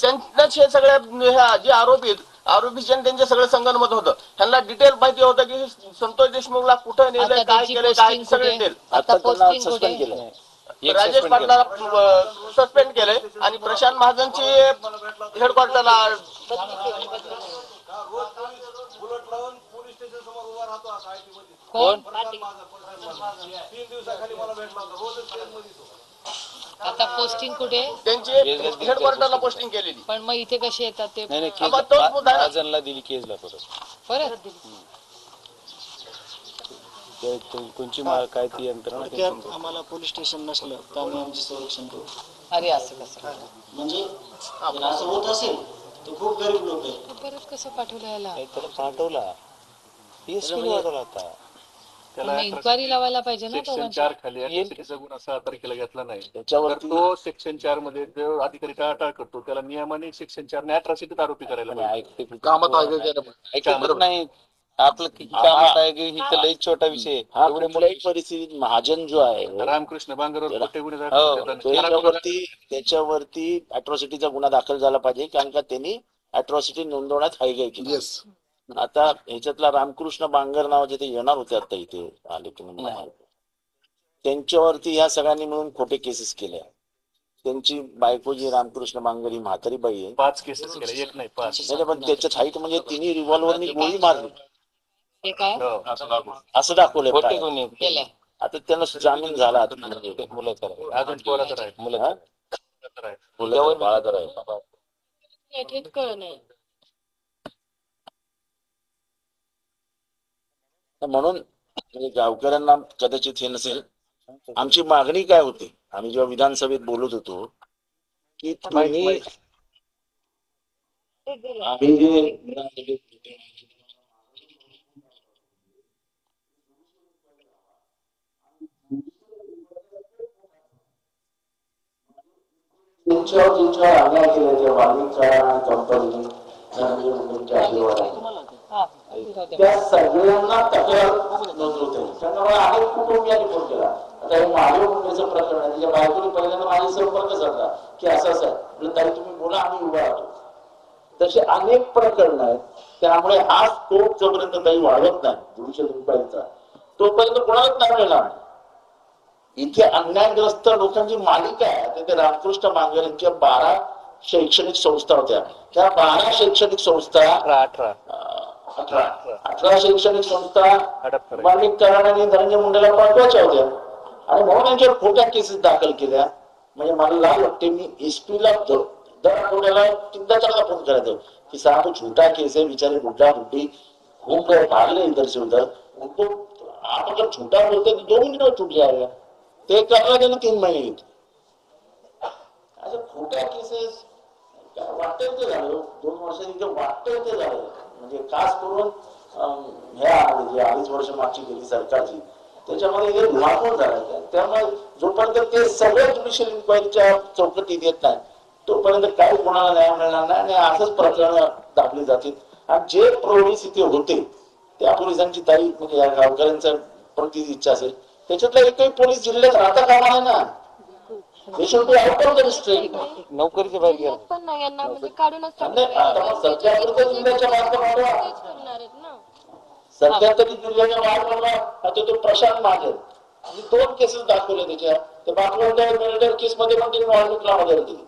त्यांनाच हे सगळ्या जे आरोपी आहेत आरोपीचे त्यांचे सगळं संगनमत होतं. त्यांना डिटेल माहिती होतं की संतोष देशमुखला कुठं नेलं, काय केलं, काय सगळे डिटेल. आता पोस्टिंग सस्पेंड केलं. राजेश पाटलाला सस्पेंड केलंय आणि प्रशांत महाजनची हेडक्वार्टरला बुलेट लावून पोलीस स्टेशन समोर उभा राहतो असा IT मध्ये. कोण 3 दिवसाखाली मला भेटला होता. रोजच ट्रेनमध्ये तो. आता पोस्टिंग कुठे? त्यांची हेडक्वार्टरला पोस्टिंग केलेली. पण मग इथे कसे येतात ते? तोच मुद्दा आहे. महाजनला दिली केसला परत कोणची काय ती यंत्रणा आम्हाला पोलीस स्टेशन नसलं तर आम्ही आमचे संरक्षण करू. अरे असं कसं? म्हणजे जर असं होत असेल तर खूप गरीब लोक आहेत. परत कसं पाठवलं याला? त्याला पाठवला PSP पाठवला आता. त्याला इन्क्वायरी लावायला पाहिजे ना. सेक्शन 4 खाली ऍट्रॉसिटीचा गुन्हा 6 तारखेला घेतला नाही तर तो सेक्शन 4 मध्ये जो अधिकारी टाळाटाळ करतो त्याला नियमाने सेक्शन 4 ने ऍट्रॉसिटीत आरोपी करायला पाहिजे. कामात नाही आपलं कामात आहे की ही लई छोटा विषय. एवढे मोठी परिस्थिती महाजन जो आहे रामकृष्ण बांगरवर खोटे गुन्हे त्याच्यावरती अॅट्रॉसिटीचा गुन्हा दाखल झाला पाहिजे कारण का त्यांनी अॅट्रॉसिटी नोंदवण्यात हायगाई केली. आता ह्याच्यातला रामकृष्ण बांगर नावाचे ते येणार होते आता इथे आले तुम्ही त्यांच्यावरती ह्या सगळ्यांनी मिळून खोटे केसेस केल्या. त्यांची बायको जी रामकृष्ण बांगर ही म्हातारी बाई आहे 5 केसेस केल्या, एक नाही 5. पण त्याच्यात हाईट म्हणजे तिन्ही रिव्हॉल्वरनी गोळी मारली हे काय असं दाखवलंय. आता त्यांना जामीन झाला मुलं अजून पोरा तर आहेत मुलं बाळा तर आहे म्हणून गावकऱ्यांना कदाचित हे नसेल. आमची मागणी काय होती आम्ही जेव्हा विधानसभेत बोलत होतो की तुम्ही आम्ही जे तुमच्यावर अन्याय केले त्या वाल्मिकच्या कंपनी त्या सगळ्यांना तक्रार नोंदवते. त्यामुळे अनेक कुटुंबियांनी फोन केला. आता हे महादेव मुंडेचं प्रकरण आहे. त्याच्या बायकोने पहिल्यांदा माझा संपर्क साधला की असं असं ताई तुम्ही बोला आम्ही उभा राहतो. तसे अनेक प्रकरण आहेत. त्यामुळे हा स्कोप जोपर्यंत काही वाढत नाही 200 रुपयाचा तोपर्यंत कोणालाच नाही मिळणार. इथे अन्यायग्रस्त लोकांची मालिका आहे. तिथे रामकृष्ण बांगर यांच्या 12 शैक्षणिक संस्था होत्या. त्या 12 शैक्षणिक संस्था 18 शैक्षणिक संस्था वाल्मिक कराड आणि धनंजय मुंडेला पाठवायच्या होत्या आणि म्हणून त्यांच्यावर खोट्या केसेस दाखल केल्या. म्हणजे मला लाल वाटते मी SP ला दर आठवड्याला 3-4 फोन करायचो की साहब तो छोटा केस है बेचारे बुढ़ा बुढ़ी घूम रहे भाग रहे इधर से उधर उनको आप अगर छोटा बोलते तो 2 मिनट में छूट जाएगा. ते करायला त्यांना 3 महिने घेतले. अशा खोट्या केसेस वाटतं ते झालं 2 वर्षांनी वाटतं ते झालं. म्हणजे खास करून ह्या जे 2.5 वर्ष मागची गेली सरकारची त्याच्यामध्ये हे धुमाकूळ झाला. त्यामुळे जोपर्यंत ते सगळ्या ज्युडिशियल इन्क्वायरीच्या चौकटीत येत नाही तोपर्यंत काही कोणाला न्याय मिळणार नाही आणि असंच प्रकरण दाखली जातील. आणि जे पोलीस इथे होते त्या पोलिसांची ताई म्हणजे या गावकऱ्यांचा प्रति इच्छा असेल त्याच्यातला एकही पोलीस जिल्ह्यात राहता कामा नये ना. नोकरीच्या बाहेर पण नाही यांना म्हणजे काढूनच सध्या जिल्ह्याच्या बाहेर सध्या तरी जिल्ह्याच्या बाहेर पडला आता तो प्रशांत महाजन आणि 2 केसेस दाखवले त्याच्या ते बाटवंडर केस मध्ये पण त्यांनी वाल्मिकला मदत दिली.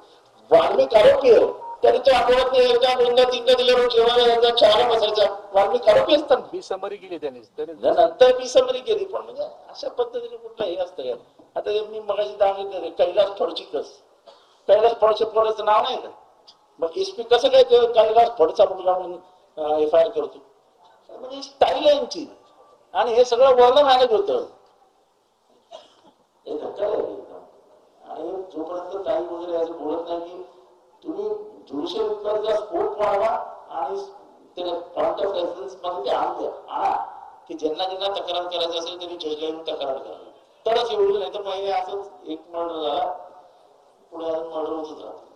वाल्मिक आरोपी आहे तरी तो आठवड्यात 1-2-3 दिल्यावर जेव्हा 4 बसायचा वाल्मिक आरोपी असतात. बिसमरी केली त्यांनी नंतर बिसमरी केली पण म्हणजे अशा पद्धतीने कुठलं हे असतं का. आता मी मगाशी दाखवले कैलास फडचिकस कैलास फडचं नाव नाही का मग SP कसं काय कैलास फडचा मुलगा म्हणून FIR करतो. म्हणजे स्टाईल आहे यांची आणि हे सगळं वर्ण मॅनेज होतं. आणि जोपर्यंत काही वगैरे असं बोलत नाही की ज्युडिशियल इन्क्वायरीचा स्कोप वाढवा आणि ते पॉइंट ऑफ रेफरन्स मध्ये ते आणा की ज्यांना तक्रार करायची असेल त्यांनी जजला येऊन तक्रार करावी, तरच एवढं. नाही तर पहिले असंच एक मर्डर झाला पुढे अजून मर्डर होतच राहतो.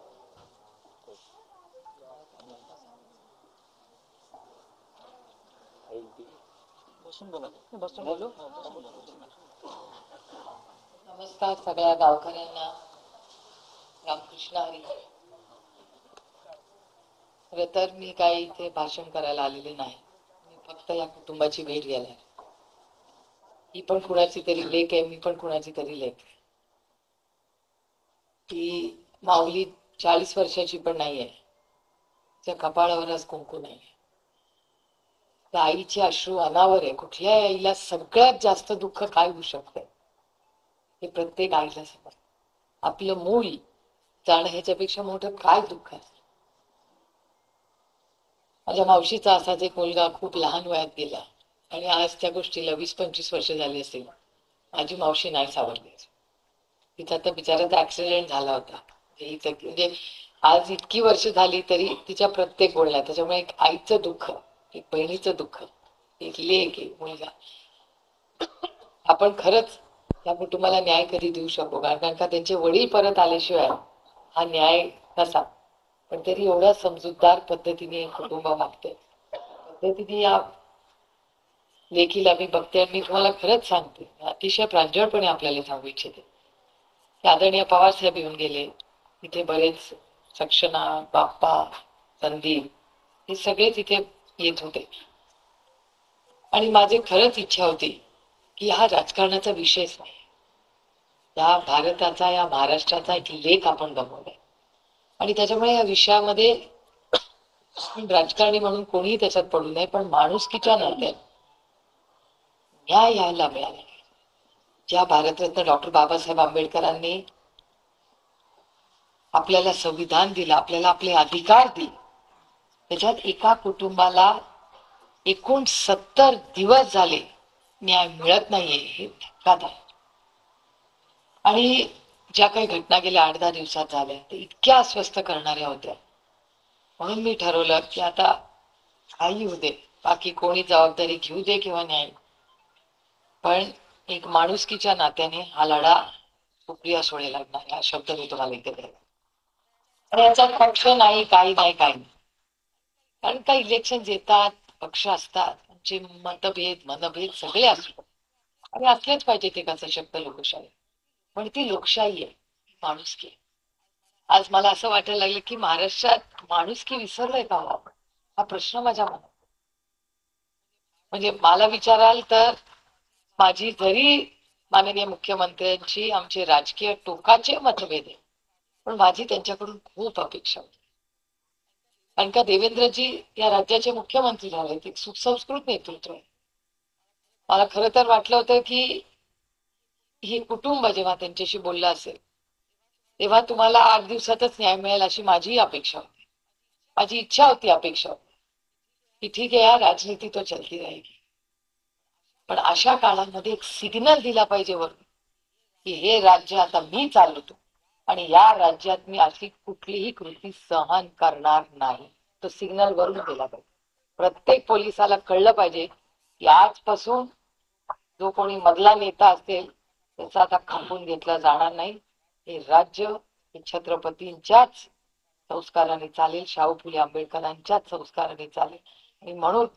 नमस्कार सगळ्या गावकऱ्यांना, रामकृष्ण हरी. खरं तर मी काही इथे भाषण करायला आलेले नाही, मी फक्त या कुटुंबाची भेट घ्यायला. ही पण कुणाची तरी लेक आहे, मी पण कुणाची तरी लेक. ती माऊली 40 वर्षाची पण नाहीये, त्या कपाळावरच कुंकू नाही. त्या आईचे अश्रू अनावर आहे. कुठल्या आईला सगळ्यात जास्त दुःख काय होऊ शकतं हे प्रत्येक आईला समजतं. आपलं मूल जाणं ह्याच्यापेक्षा मोठं काय दुःख आहे. माझ्या मावशीचा असाच एक मुलगा खूप लहान वयात गेला आणि आज त्या गोष्टीला 20-25 वर्ष झाली असेल. माझी मावशी नाही सावरली. तिचा तर बिचाराचा ऍक्सिडेंट झाला होता. म्हणजे आज इतकी वर्ष झाली तरी तिच्या प्रत्येक बोलण्यात, त्याच्यामुळे एक आईचं दुःख, एक बहिणीचं दुःख, एक लेक, एक मुलगा. आपण खरंच या कुटुंबाला न्याय कधी देऊ शकू, कारण का त्यांचे वडील परत आल्याशिवाय हा न्याय नसा. पण तरी एवढ्या समजूतदार पद्धतीने कुटुंब वागते, पद्धतीने या लेखीला मी बघते. मी तुम्हाला खरंच सांगते, अतिशय प्रांजळपणे आपल्याला सांगू इच्छिते. आदरणीय पवार साहेब येऊन गेले, इथे बरेच सक्षना, बाप्पा, संदीप हे सगळे तिथे येत होते. आणि माझी खरंच इच्छा होती की हा राजकारणाचा विषयच नाही, या भारताचा, या महाराष्ट्राचा एक लेख आपण गमावलाय. आणि त्याच्यामुळे या विषयामध्ये राजकारणी म्हणून कोणीही त्याच्यात पडू नये, पण माणुसकीच्या नात्याने न्याय यायला मिळाला. ज्या भारतरत्न डॉक्टर बाबासाहेब आंबेडकरांनी आपल्याला संविधान दिलं, आपल्याला आपले अधिकार दिले, त्याच्यात एका कुटुंबाला एकूण 70 दिवस झाले न्याय मिळत नाहीये, हे धक्कादायक. आणि ज्या काही घटना गेल्या 8-10 दिवसात झाल्या ते इतक्या अस्वस्थ करणाऱ्या होत्या. म्हणून मी ठरवलं की आता काही होऊ दे, बाकी कोणी जबाबदारी घेऊ दे किंवा न्याय, पण एक माणुसकीच्या नात्याने हा लढा सुप्रिया सुळे लढणार, हा शब्द मी तुम्हाला इथे दिला. आणि याचा पक्ष नाही, काही नाही, काही नाही. कारण का इलेक्शन येतात, पक्ष असतात, त्यांचे मनभेद सगळे असतात आणि असलेच पाहिजे ते कसं शब्द लोकशाही. पण ती लोकशाही आहे, माणुसकी आहे. आज मला असं वाटायला लागलं की महाराष्ट्रात माणुसकी विसरलोय का आपण, हा प्रश्न माझ्या मनात. म्हणजे मला विचाराल तर माझी जरी माननीय मुख्यमंत्र्यांची आमचे राजकीय टोकाचे मतभेद आहे, पण माझी त्यांच्याकडून खूप अपेक्षा होती. कारण का देवेंद्रजी या राज्याचे मुख्यमंत्री झाले, ते सुसंस्कृत नेतृत्व आहे. मला खरं तर वाटलं होतं की हे कुटुंब जेव्हा त्यांच्याशी बोललं असेल तेव्हा तुम्हाला 8 दिवसातच न्याय मिळेल अशी माझी अपेक्षा होती, माझी इच्छा होती, अपेक्षा होती की ठीक आहे यार, राजनीती तो चलती रहेगी. पण अशा काळामध्ये एक सिग्नल दिला पाहिजे वरून की हे राज्य आता मी चालवतो आणि या राज्यात मी अशी कुठलीही कृती सहन करणार नाही. तो सिग्नल वरून दिला पाहिजे. प्रत्येक पोलिसाला कळलं पाहिजे की आजपासून जो कोणी मधला नेता असेल त्याचा आता खपवून घेतला जाणार नाही. हे राज्य हे छत्रपतींच्याच संस्काराने चालेल, शाहू फुले आंबेडकरांच्याच संस्काराने चालेल. आणि म्हणून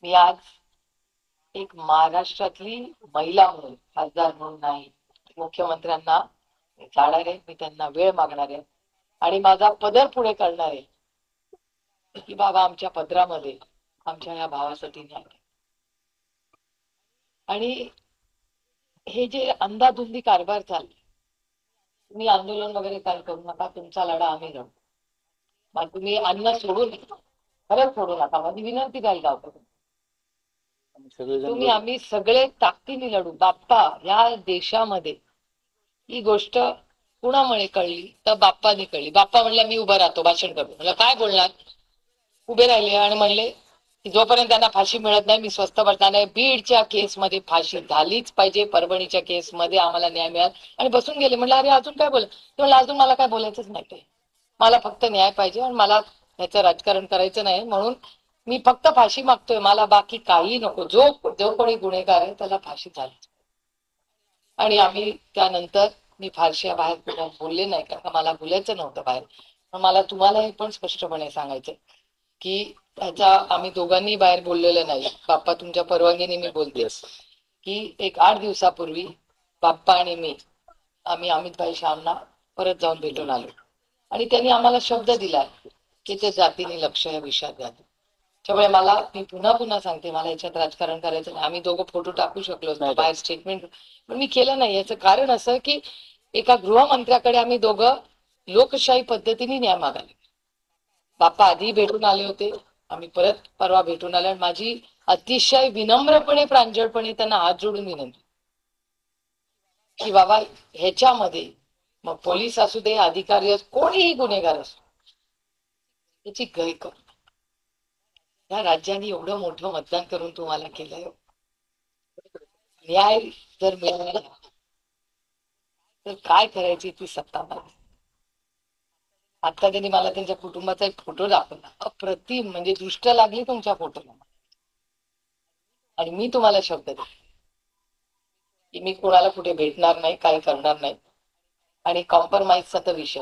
मी आज एक महाराष्ट्रातली महिला म्हणून, खासदार म्हणून नाही, मुख्यमंत्र्यांना जाणार आहे, मी त्यांना वेळ मागणार आहे आणि माझा पदर पुढे करणार आहे की बाबा आमच्या पदरामध्ये आमच्या या भावासाठी न्याय. आणि हे जे अंधाधुंदी कारभार चालले, तुम्ही आंदोलन वगैरे काय करू नका, तुमचा लढा आम्ही लढू. मग तुम्ही अन्न सोडू नका, खरंच सोडू नका. माझी विनंती काय गाव, तुम्ही आम्ही सगळे ताकदीने लढू. बाप्पा, या देशामध्ये ही गोष्ट कुणामुळे कळली तर बाप्पाने कळली. बाप्पा म्हणला मी उभं राहतो, भाषण करतो. म्हणलं काय बोलणार? उभे राहिले आणि म्हणले की जोपर्यंत त्यांना फाशी मिळत नाही मी स्वस्थ बसणार नाही. बीडच्या केसमध्ये फाशी झालीच पाहिजे, परभणीच्या केसमध्ये आम्हाला न्याय मिळाला आणि बसून गेले. म्हणलं अरे अजून काय बोल? म्हणलं अजून मला काय बोलायचंच नाही. मला फक्त न्याय पाहिजे आणि मला याचं राजकारण करायचं नाही, म्हणून मी फक्त फाशी मागतोय, मला बाकी काही नको. जो जो कोणी गुन्हेगार आहे त्याला फाशी झाली. आणि आम्ही त्यानंतर मी फारशा बाहेर बोलले नाही, कारण मला बोलायचं नव्हतं बाहेर. पण मला तुम्हाला हे पण स्पष्टपणे सांगायचं की त्याचा आम्ही दोघांनी बाहेर बोललेलं नाही. बाप्पा तुमच्या परवानगीने मी बोलते की एक 8 दिवसापूर्वी बाप्पा आणि मी आम्ही अमितभाई शाहना परत जाऊन भेटून आलो आणि त्यांनी आम्हाला शब्द दिला की ते जातीने लक्ष या विषयात द्यावं. त्यामुळे मला, मी पुन्हा पुन्हा सांगते, मला याच्यात राजकारण करायचं नाही. आम्ही दोघं फोटो टाकू शकलो असतो बाहेर स्टेटमेंट, पण मी केलं नाही. याचं कारण असं की एका गृहमंत्र्याकडे आम्ही दोघं लोकशाही पद्धतीने न्याय मागायला. बाप्पा आधी भेटून आले होते, आम्ही परत परवा भेटून आलो आणि माझी अतिशय विनम्रपणे प्रांजळपणे त्यांना हात जोडून विनंती की बाबा ह्याच्यामध्ये मग पोलीस असू दे, अधिकारी असू, कोणीही गुन्हेगार असो, त्याची गय करू. या राज्याने एवढं मोठं मतदान करून तुम्हाला केलंय, न्याय जर मिळाला तर काय करायची ती सत्ता मागे. आता त्यांनी मला त्यांच्या कुटुंबाचा एक फोटो दाखवला, अप्रतिम, म्हणजे दृष्ट लागली तुमच्या फोटोला. आणि मी तुम्हाला शब्द देतो की मी कोणाला कुठे भेटणार नाही, काही करणार नाही. आणि कॉम्प्रोमाइजचा तर विषय,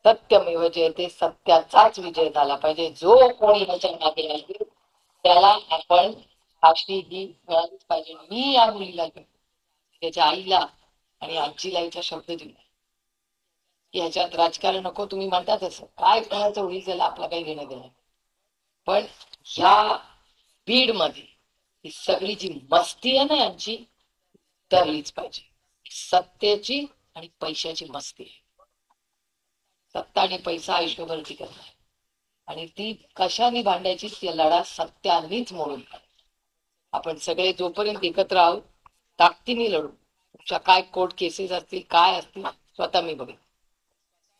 सत्यमेव जयते, सत्याचाच विजय झाला पाहिजे. जो कोणी ह्याच्या मागे आहे त्याला आपण फाशी ही मिळालीच पाहिजे. मी या मुलीला त्याच्या आईला आणि आजीला याचा शब्द दिला की ह्याच्यात राजकारण नको. तुम्ही म्हणता तसं काय कोणाचं होईल त्याला आपला काही घेणं देणं, पण ह्या बीड मध्ये ही सगळी जी मस्ती आहे ना यांची तरलीच पाहिजे. सत्तेची आणि पैशाची मस्ती आहे. सत्ता आणि पैसा आयुष्यभर टिकत नाही आणि ती कशाने भांडायची, ती लढा सत्यानेच मोडून काढ. आपण सगळे जोपर्यंत एकत्र आहोत ताकदीने लढू. तुमच्या काय कोर्ट केसेस असतील, काय असतील, स्वतः मी बघेन.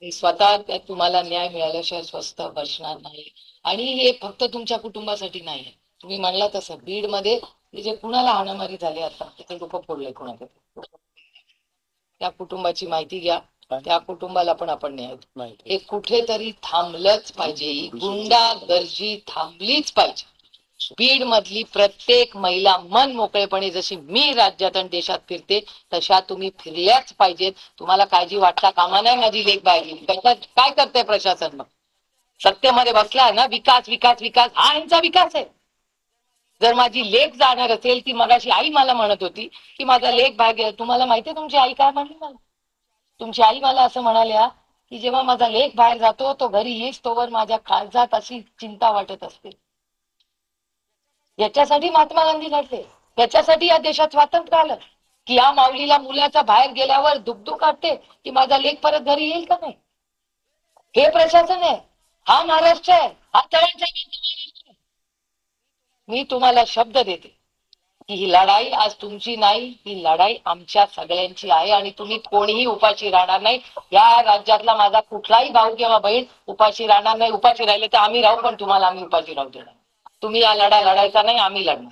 मी स्वतः त्यात तुम्हाला न्याय मिळाल्याशिवाय स्वस्थ बसणार नाही. आणि हे फक्त तुमच्या कुटुंबासाठी नाही. तुम्ही म्हणला तसं बीड मध्ये जे कुणाला हाणामारी झाली, आता तिथे डोकं फोडलंय कुणाकडे, त्या कुटुंबाची माहिती घ्या. त्या कुटुंबाला पण आपण न्याय, हे कुठेतरी थांबलंच पाहिजे. ही गुंडागर्दी थांबलीच पाहिजे. बीड मधली प्रत्येक महिला मन मोकळेपणे, जशी मी राज्यात आणि देशात फिरते तशा तुम्ही फिरल्याच पाहिजेत. तुम्हाला काळजी वाटता कामा नाही माझी लेख बाहेर काय करते प्रशासन. मग सत्तेमध्ये बसला ना, विकास विकास विकास, हा यांचा विकास आहे. जर माझी लेख जाणार असेल, ती मगाशी आई मला म्हणत होती की माझा लेख बाहेर गेला. तुम्हाला माहितीये तुमची आई काय म्हणली मला? तुमची आई मला असं म्हणाल्या की जेव्हा माझा लेख बाहेर जातो तो घरी येईस तोवर माझ्या काळजात अशी चिंता वाटत असते. याच्यासाठी महात्मा गांधी लढले, याच्यासाठी या देशात स्वातंत्र्य आलं की या माऊलीला मुलाचा बाहेर गेल्यावर दुखदुख वाटते की माझा लेख परत घरी येईल का नाही. हे प्रशासन आहे, हा महाराष्ट्र आहे, हा तळांचा महाराष्ट्र आहे. मी तुम्हाला शब्द देते की ही लढाई आज तुमची नाही, ही लढाई आमच्या सगळ्यांची आहे आणि तुम्ही कोणीही उपाशी राहणार नाही. या राज्यातला माझा कुठलाही भाऊ किंवा बहीण उपाशी राहणार नाही. उपाशी राहिले तर आम्ही राहू, पण तुम्हाला आम्ही उपाशी राहू देणार. तुम्ही या लढा लढायचा नाही, आम्ही लढणार.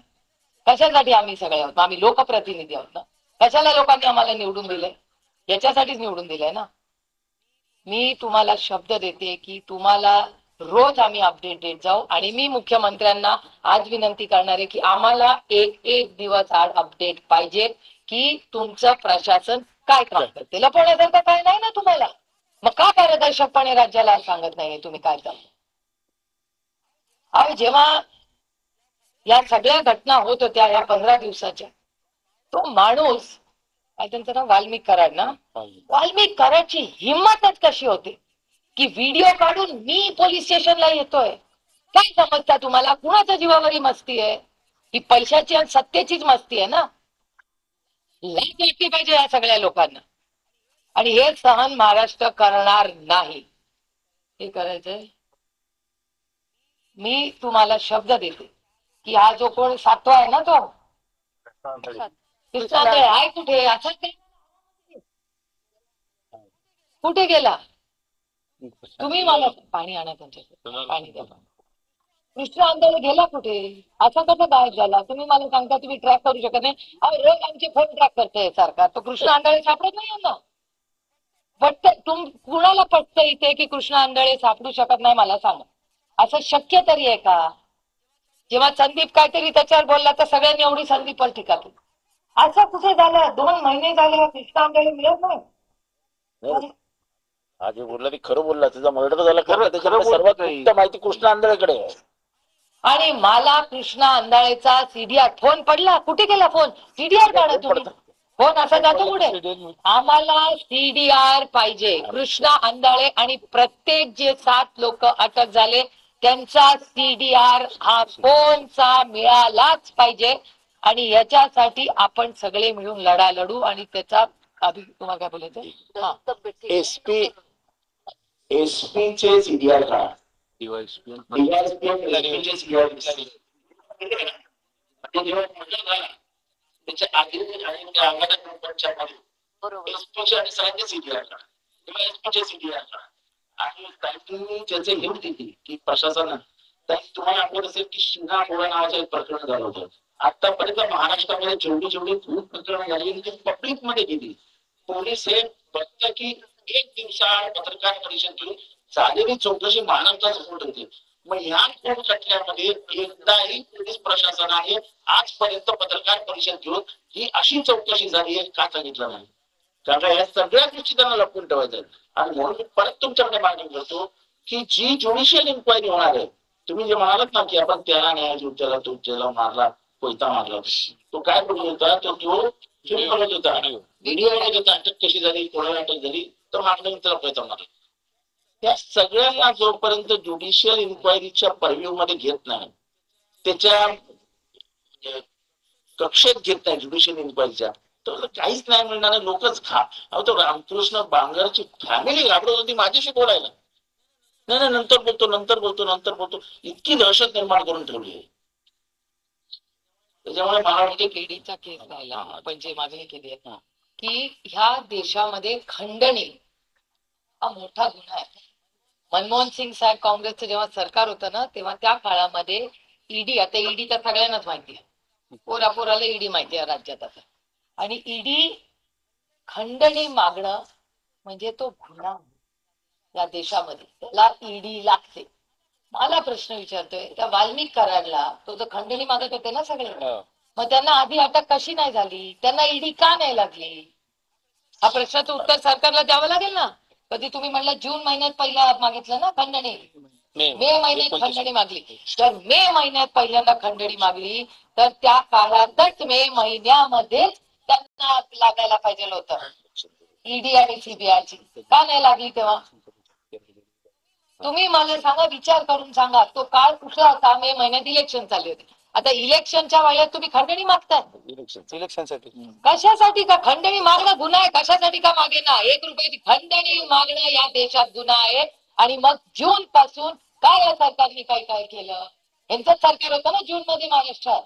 कशासाठी आम्ही सगळे आहोत? आम्ही लोकप्रतिनिधी आहोत ना. कशाला लोकांनी आम्हाला निवडून दिलंय? याच्यासाठीच निवडून दिलंय ना. मी तुम्हाला शब्द देते की तुम्हाला रोज आम्ही अपडेट देत जाऊ. आणि मी मुख्यमंत्र्यांना आज विनंती करणार आहे की आम्हाला एक दिवस आड अपडेट पाहिजे की तुमचं प्रशासन काय काम करते. लपवण्यासारखं काय नाही ना तुम्हाला. मग का पारदर्शकपणे राज्याला सांगत नाहीये तुम्ही काय करता? अहो, जेव्हा या सगळ्या घटना होत होत्या या 15 दिवसाच्या, तो माणूस काय त्यांचं नाव वाल्मिक कराड ना, वाल्मिक कराडची हिंमतच कशी होते की व्हिडिओ काढून मी पोलीस स्टेशनला येतोय. काय समजता तुम्हाला? कुणाच्या जीवावरी मस्ती आहे ही? पैशाची आणि सत्तेचीच मस्ती आहे ना. लाज वाटली पाहिजे या सगळ्या लोकांना. आणि हे सहन महाराष्ट्र करणार नाही. हे करायचंय. मी तुम्हाला शब्द देते की हा जो कोण 7वा आहे ना, तो कृष्णांतळे आहे कुठे? असं कुठे गेला? तुम्ही मला पाणी आणा, त्यांच्याकडे पाणी द्या. कृष्णांतळे गेला कुठे? असा कसा गायब झाला? तुम्ही मला सांगता तुम्ही ट्रॅक करू शकत नाही. अहो, रोज आमचे फोन ट्रॅक करते सरकार, तो कृष्णांतळे सापडत नाही यांना. कुणाला पटतं इथे की कृष्णा आंधळे सापडू शकत नाही? मला सांगा, असं शक्य तरी आहे का? जेव्हा संदीप काहीतरी त्याच्यावर बोलला तर सगळ्यांनी एवढी संदीपवर टीका केली. असं कुठे झालं? 2 महिने झाले कृष्णा आंधळे मिळत नाही. आज जे बोलला ते खरं बोलला, त्याचा मर्डर झाला खरं, त्याच्याकडे सर्वात गुप्त माहिती कृष्णा आंधळेकडे आहे. आणि मला कृष्णा आंधळेचा सीडीआर फोन पडला, कुठे गेला फोन? सीडीआर काढा तुम्ही. फोन असा जातो कुठे? आम्हाला सीडीआर पाहिजे. कृष्णा आंधळे आणि प्रत्येक जे 7 लोक अटक झाले त्यांचा सीडीआर हा फोनचा मिळालाच पाहिजे. आणि याच्यासाठी आपण सगळे मिळून लढा लढू. आणि त्याचा तुम्हाला काय बोलायचं? एसपीचे सीडीआर काढा. त्याच्या आधी आणि त्या अंगाच्या ग्रुपांच्या मध्ये एसपीचे आणि सगळ्यांचे सीडीआर काढा किंवा एसपीचे सीडीआर काढा. आणि त्यांनी ज्याचे हे होते की प्रशासन, तुम्हाला आठवत असेल की शिंगापोळा नावाचं एक प्रकरण झालं होतं. आतापर्यंत महाराष्ट्रामध्ये जेवढी खूप प्रकरण झाली ती पब्लिक मध्ये गेली. पोलीस हे फक्त की एक दिवसाआड पत्रकार परिषद घेऊन झालेली चौकशी महाराष्ट्रात सपोर्ट होती. मग ह्या खूप खटल्यामध्ये एकदाही पोलीस प्रशासनाने आजपर्यंत पत्रकार परिषद घेऊन ही अशी चौकशी झाली आहे का सांगितलं नाही. कारण या सगळ्या गोष्टी त्यांना लपवून ठेवायच्या. आणि म्हणून मी परत तुमच्याकडे मागणी करतो की जी ज्युडिशियल इन्क्वायरी होणार आहे, तुम्ही जे म्हणालात ना की आपण त्याला न्याय देऊ, त्याला तो त्याला मारला, कोयता मारला, तो काय बोलत होता, तो फिल्म बनवत होता, व्हिडिओ बनवत होता, अटक कशी झाली, कोणाला अटक झाली, तर मारलं त्याला कोयता मारला. त्या सगळ्यांना जोपर्यंत ज्युडिशियल इन्क्वायरीच्या परव्ह्यू मध्ये घेत नाही, त्याच्या कक्षेत घेत नाही ज्युडिशियल इन्क्वायरीच्या, तर काहीच नाही मिळणार. लोकच अहो तो रामकृष्ण बांगरची फॅमिली घाबरत होती माझ्याशी बोलायला. नाही नंतर बोलतो इतकी दहशत निर्माण करून ठेवली आहे. त्याच्यामुळे मला वाटते ईडीचा केस राहिला, आपण जे मागणी केली आहे की ह्या देशामध्ये खंडणी हा मोठा गुन्हा आहे. मनमोहन सिंग साहेब काँग्रेसचं जेव्हा सरकार होतं ना, तेव्हा त्या काळामध्ये ईडी, आता ईडी तर सगळ्यांनाच माहिती आहे, पोरापोराला ईडी माहिती आहे राज्यात आता. आणि ईडी खंडणी मागणं म्हणजे तो गुन्हा या देशामध्ये, त्याला ईडी लागते. मला प्रश्न विचारतोय, त्या वाल्मिक कराडला तो तर खंडणी मागत होते ना सगळे, मग त्यांना आधी अटक कशी नाही झाली? त्यांना ईडी का नाही लागली? हा प्रश्नाचं उत्तर सरकारला द्यावं लागेल ना. कधी तुम्ही म्हणलं जून महिन्यात पहिला मागितलं ना खंडणी, मे महिन्यात खंडणी मागली, तर मे महिन्यात पहिल्यांदा खंडणी मागली तर त्या काळातच मे महिन्यामध्ये त्यांना लागायला पाहिजे होतं ईडी आणि सीबीआयची. का नाही लागली तेव्हा? तुम्ही मला सांगा, विचार करून सांगा. तो काळ कुठला होता? मे महिन्यात इलेक्शन चालले होते. आता इलेक्शनच्या वेळेत तुम्ही खंडणी मागताय इलेक्शनसाठी. कशासाठी? का खंडणी मागणं गुन्हा आहे? कशासाठी का मागे ना 1 रुपयाची खंडणी मागणं या देशात गुन्हा आहे. आणि मग जून पासून काय या सरकारने काय केलं? यांचंच सरकार होतं ना जून मध्ये महाराष्ट्रात.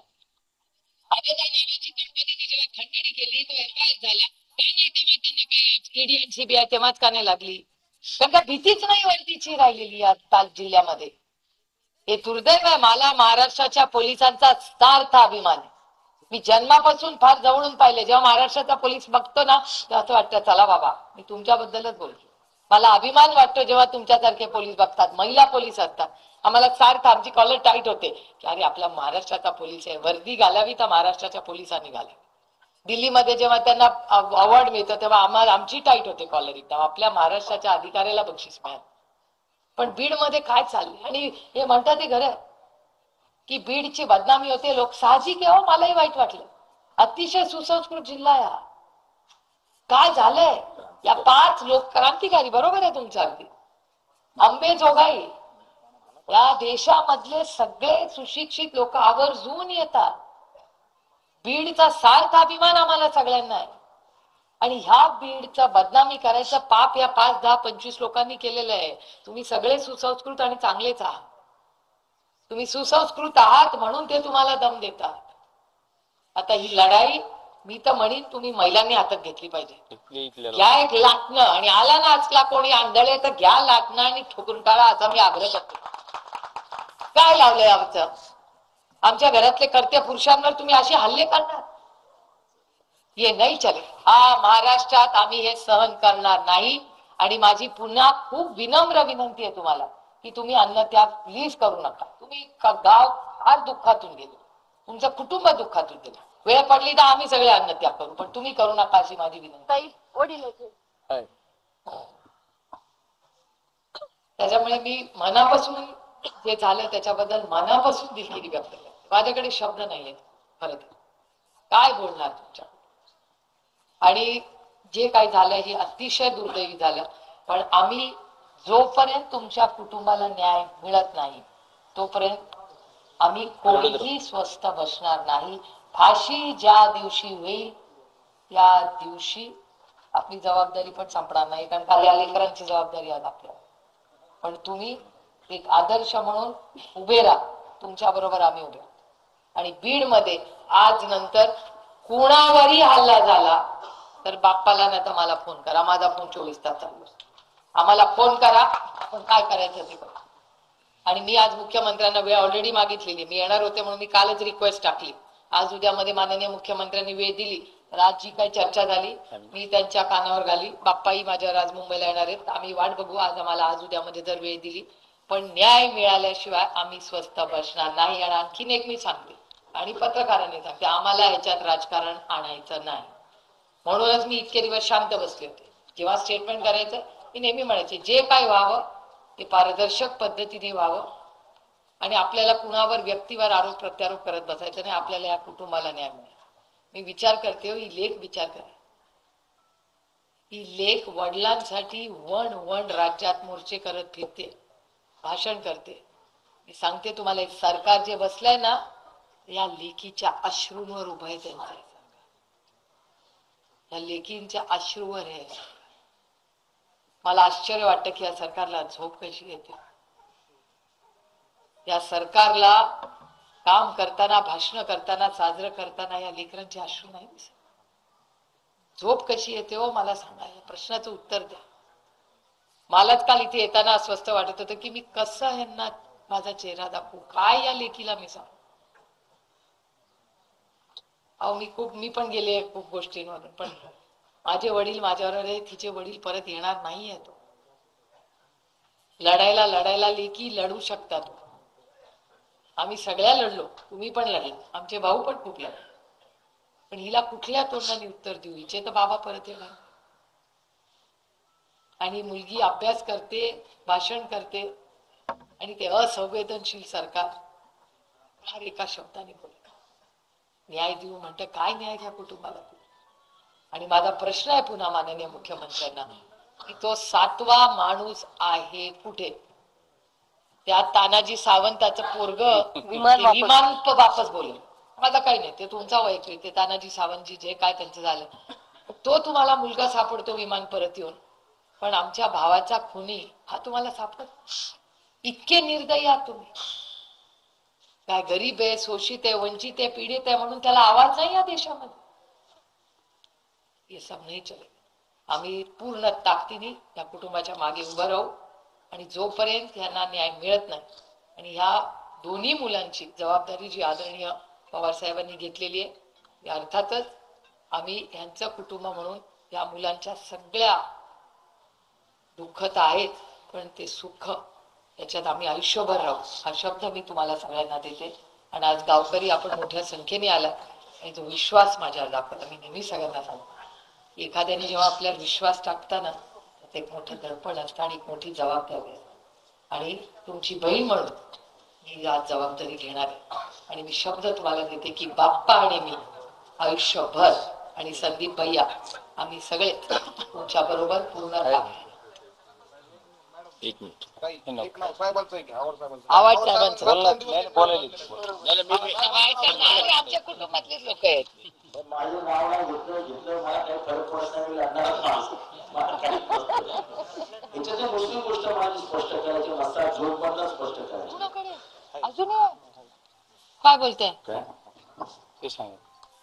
अभेदा नावाची कंपनीने जेव्हा खंडणी केली तो एफआयआर झाला, का नाही तेव्हा त्यांना ईडी आणि सीबीआय तेव्हाच का नाही लागली? कारण का भीतीच नाही वरतीची राहिलेली या जिल्ह्यामध्ये. हे दुर्दैव आहे. मला महाराष्ट्राच्या पोलिसांचा सार्थ अभिमान आहे. मी जन्मापासून फार जवळून पाहिले. जेव्हा महाराष्ट्राचा पोलीस बघतो ना, तेव्हा असं वाटतं चला बाबा, मी तुमच्याबद्दलच बोलतो. मला अभिमान वाटतो जेव्हा तुमच्यासारखे पोलीस बघतात, महिला पोलीस असतात. आम्हाला सार्थ, आमची कॉलर टाईट होते की अरे आपला महाराष्ट्राचा पोलीस आहे, वर्दी घालावी तर महाराष्ट्राच्या पोलिसांनी घालावी. दिल्लीमध्ये जेव्हा त्यांना अवॉर्ड मिळतं तेव्हा आमची टाईट होते कॉलर, तेव्हा आपल्या महाराष्ट्राच्या अधिकाऱ्याला बक्षीस मिळालं. पण बीड मध्ये काय चाललंय? आणि हे म्हणतात ते खरं की बीडची बदनामी होते. लोक साहजिक आहे, मलाही वाईट वाटलं. अतिशय सुसंस्कृत जिल्हा आहे. काय झालंय? या 5 लोक क्रांतिकारी, बरोबर आहे तुमचं अगदी, अंबेजोगाई, या देशामधले सगळे सुशिक्षित लोक आवर्जून येतात. बीडचा सार्थ अभिमान आम्हाला सगळ्यांना आहे. आणि ह्या बीडचा बदनामी करायचं पाप या 5, 10, 25 लोकांनी केलेलं आहे. तुम्ही सगळे सुसंस्कृत आणि चांगलेच आहात. तुम्ही सुसंस्कृत आहात म्हणून ते तुम्हाला दम देतात. आता ही लढाई मी तर म्हणीन तुम्ही महिलांनी हातात घेतली पाहिजे. घ्या एक लाटणं, आणि आला ना आजला कोणी आंधळे तर घ्या लाटणं आणि ठोकून टाळा, असा मी आग्रह करतो. काय लावलंय आमचं? आमच्या घरातले कर्त्या पुरुषांवर तुम्ही असे हल्ले करणार? हे नाही चले. महाराष्ट्रात आम्ही हे सहन करणार नाही. आणि माझी पुन्हा खूप विनम्र विनंती आहे तुम्हाला की तुम्ही अन्नत्याग प्लीज करू नका. तुम्ही गाव फार दुःखातून गेलो, तुमचं कुटुंब दुःखातून गेलं. वेळ पडली तर आम्ही सगळे अन्नत्याग करू, पण तुम्ही करू नका अशी माझी विनंती. त्याच्यामुळे मी मनापासून जे झालं त्याच्याबद्दल मनापासून दिलगिरी व्यक्त करते. माझ्याकडे शब्द नाहीयेत खरं तर काय बोलणार तुमच्या. आणि जे काही झालं हे अतिशय दुर्दैवी झालं, पण आम्ही जोपर्यंत तुमच्या कुटुंबाला न्याय मिळत नाही तोपर्यंत आम्ही कोणीही स्वस्थ बसणार नाही. फाशी ज्या दिवशी होईल त्या दिवशी आपली जबाबदारी पण संपणार नाही, कारण काल या लेकरांची जबाबदारी आज आपल्याला. पण तुम्ही एक आदर्श म्हणून उभे राहा, तुमच्या बरोबर आम्ही उभे राहू. आणि बीड मध्ये आज नंतर कुणावरही हल्ला झाला तर बाप्पाला नाही तर मला फोन करा, माझा फोन 24 तास चालू असतो. आम्हाला फोन करा, आपण काय करायचं ते करू. आणि मी आज मुख्यमंत्र्यांना वेळ ऑलरेडी मागितलेली, मी येणार होते म्हणून मी कालच रिक्वेस्ट टाकली. आज उद्यामध्ये माननीय मुख्यमंत्र्यांनी वेळ दिली तर आज जी काही चर्चा झाली मी त्यांच्या कानावर घाली. बाप्पाही माझ्यावर आज मुंबईला येणार आहेत, आम्ही वाट बघू. आज आम्हाला आज उद्यामध्ये जर वेळ दिली, पण न्याय मिळाल्याशिवाय आम्ही स्वस्थ बसणार नाही. आणि आणखीन एक मी सांगते आणि पत्रकारांनी सांगते, आम्हाला ह्याच्यात राजकारण आणायचं नाही. म्हणूनच मी इतके दिवस शांत बसले होते. जेव्हा स्टेटमेंट करायचं मी नेहमी म्हणायचे जे काय व्हावं ते पारदर्शक पद्धतीने व्हावं आणि आपल्याला कुणावर व्यक्तीवर आरोप प्रत्यारोप करत बसायचं नाही. आपल्याला या कुटुंबाला न्याय मिळेल. मी विचार करते, ही लेख विचार करा, ही लेख वडिलांसाठी वन राज्यात मोर्चे करत फिरते, भाषण करते. मी सांगते तुम्हाला, एक सरकार जे बसलंय ना या लेखीच्या अश्रूंवर उभं आहे. त्यांचं या लेखींच्या अश्रूवर आहे. मला आश्चर्य वाटतं की या सरकारला झोप कशी येते. या सरकारला काम करताना, भाषण करताना, साजरं करताना या लेकरांचे अश्रू नाही दिसत. झोप कशी येते हो मला सांगा, या प्रश्नाचं उत्तर द्या. मलाच काल इथे येताना अस्वस्थ वाटत होतं की मी कसं यांना माझा चेहरा दाखवू, काय या लेखीला मी सांगू. अहो मी पण गेले खूप गोष्टींमधून, पण माझे वडील माझ्यावर आहे, तिचे वडील परत येणार नाहीये. तो लढायला लेकी लढू शकतात. आम्ही सगळ्या लढलो, तुम्ही पण लढला, आमचे भाऊ पण खूप लढले, पण हिला कुठल्या तोंडाने उत्तर देऊ. हिचे तर बाबा परत येणार. आणि मुलगी अभ्यास करते, भाषण करते आणि ते असंवेदनशील सरकार फार एका शब्दाने बोलत न्याय देऊ म्हणतं. काय न्याय द्या कुटुंबाला. आणि माझा प्रश्न आहे पुन्हा माननीय मुख्यमंत्र्यांना की तो 7वा माणूस आहे कुठे. त्या तानाजी सावंताचं पोरग विमान वापस बोलले, माझा काही नाही, ते तुमचा वैयक्तिक, ते तानाजी सावंतजी जे काय त्यांचं झालं, तो तुम्हाला मुलगा सापडतो विमान परत येऊन, पण आमच्या भावाचा खुनी हा तुम्हाला सापडत. इतके निर्दयी आहात तुम्ही. काय गरीब आहे, शोषित आहे, वंचित आहे, पीडित आहे म्हणून त्याला आवाज नाही या देशामध्ये. हे सब नाही चले. आम्ही पूर्ण ताकदीने या कुटुंबाच्या मागे उभं राहू आणि जोपर्यंत यांना न्याय मिळत नाही आणि ह्या दोन्ही मुलांची जबाबदारी जी आदरणीय पवार साहेबांनी घेतलेली आहे, अर्थातच आम्ही यांचं कुटुंब म्हणून या मुलांच्या सगळ्या दुःखत आहेत, पण ते सुख याच्यात आम्ही आयुष्यभर राहू हा शब्द मी तुम्हाला सगळ्यांना देते. आणि आज गावकरी आपण मोठ्या संख्येने आला आणि तो विश्वास माझ्यावर दाखवला. मी नेहमी सगळ्यांना सांगतो, एखाद्याने जेव्हा आपल्यावर विश्वास टाकताना ते एक मोठं दडपण असतं आणि एक मोठी जबाबदारी असते. आणि तुमची बहीण म्हणून मी आज जबाबदारी घेणार आहे आणि मी शब्द तुम्हाला देते की बाप्पा आणि मी आयुष्यभर आणि संदीप भैया आम्ही सगळे तुमच्या बरोबर पूर्ण राहू. एक मिनिट आवाज आमच्या कुटुंबातलेच लोक आहेत. माझं नाव नाही घेतलं मला काही फरक पडत नाही. मी लढणारच याच्यात दुसरी गोष्ट माझी स्पष्ट करायची, मस्ता झोप मधला स्पष्ट करायची. अजून काय बोलताय. ते सांगा.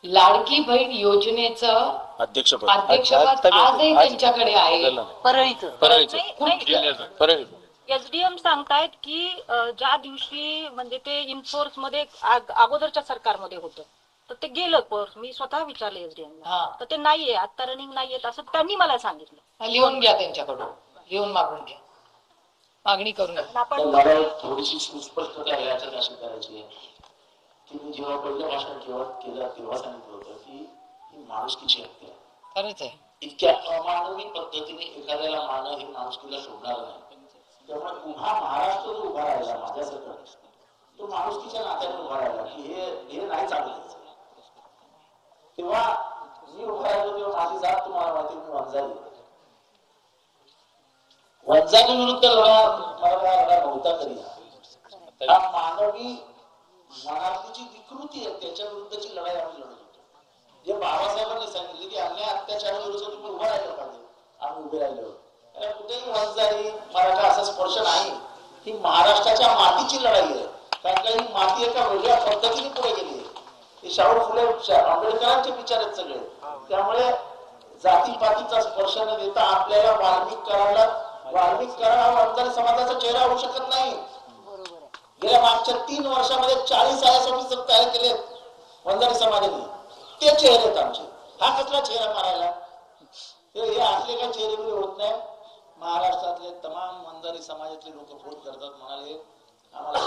लाडकी बहीण योजनेचं अध्यक्षपद आजही त्यांच्याकडे आहे. एसडीएम सांगतायत की ज्या दिवशी म्हणजे ते इन्फोर्स मध्ये अगोदरच्या सरकारमध्ये होतं तर ते गेलं पर मी स्वतः विचारलं एसडीएम हा. तर ते नाहीये आता रनिंग नाहीये असं त्यांनी मला सांगितलं. लिहून घ्या त्यांच्याकडून, लिहून मागून घ्या, मागणी करून घ्या. पण आपण तर मला थोडीशी सुस्पष्टता याच्यात अशी करायची आहे की मी जेव्हा पहिलं भाषण जेव्हा केलं तेव्हा सांगितलं होतं की ही माणुसकीची हत्या आहे. खरंच आहे. इतक्या अमानवी पद्धतीने एखाद्याला मारणं हे माणुसकीला शोभणार नाही. त्यामुळे पुन्हा महाराष्ट्र जो उभा राहिला माझ्यासकट तो माणुसकीच्या नात्याने उभा राहिला की हे नाही चांगलं. तेव्हा मी उभा राहिलो तेव्हा माझी जात तुम्हाला माहिती मी वंजारी विरुद्ध लढा मला लढा नव्हता तरी हा मानवी मनातली जी विकृती आहे त्याच्या विरुद्धची लढाई आम्ही लढत होतो. जे बाबासाहेबांनी सांगितले की अन्याय अत्याचार विरुद्ध तुम्ही उभा राहिलं पाहिजे, आम्ही उभे राहिलो. कुठेही वंजारी मराठा असा स्पर्श नाही. ही महाराष्ट्राच्या मातीची लढाई आहे. कारण का ही माती एका वेगळ्या पद्धतीने पुढे गेली आहे. हे शाहू फुले आंबेडकरांचे विचार आहेत सगळे. त्यामुळे जातीपातीचा स्पर्श न देता आपल्याला वाल्मिक करा हा वंजारी समाजाचा चेहरा होऊ शकत नाही. गेल्या मागच्या 3 वर्षामध्ये 40 IAS ऑफिसर तयार केलेत वंजारी समाजाने. ते चेहरे आहेत आमचे. हा कसला चेहरा मारायला? हे असले काही चेहरे होत नाही. महाराष्ट्रातले तमाम वंजारी समाजातले लोक फोन करतात, म्हणाले आम्हाला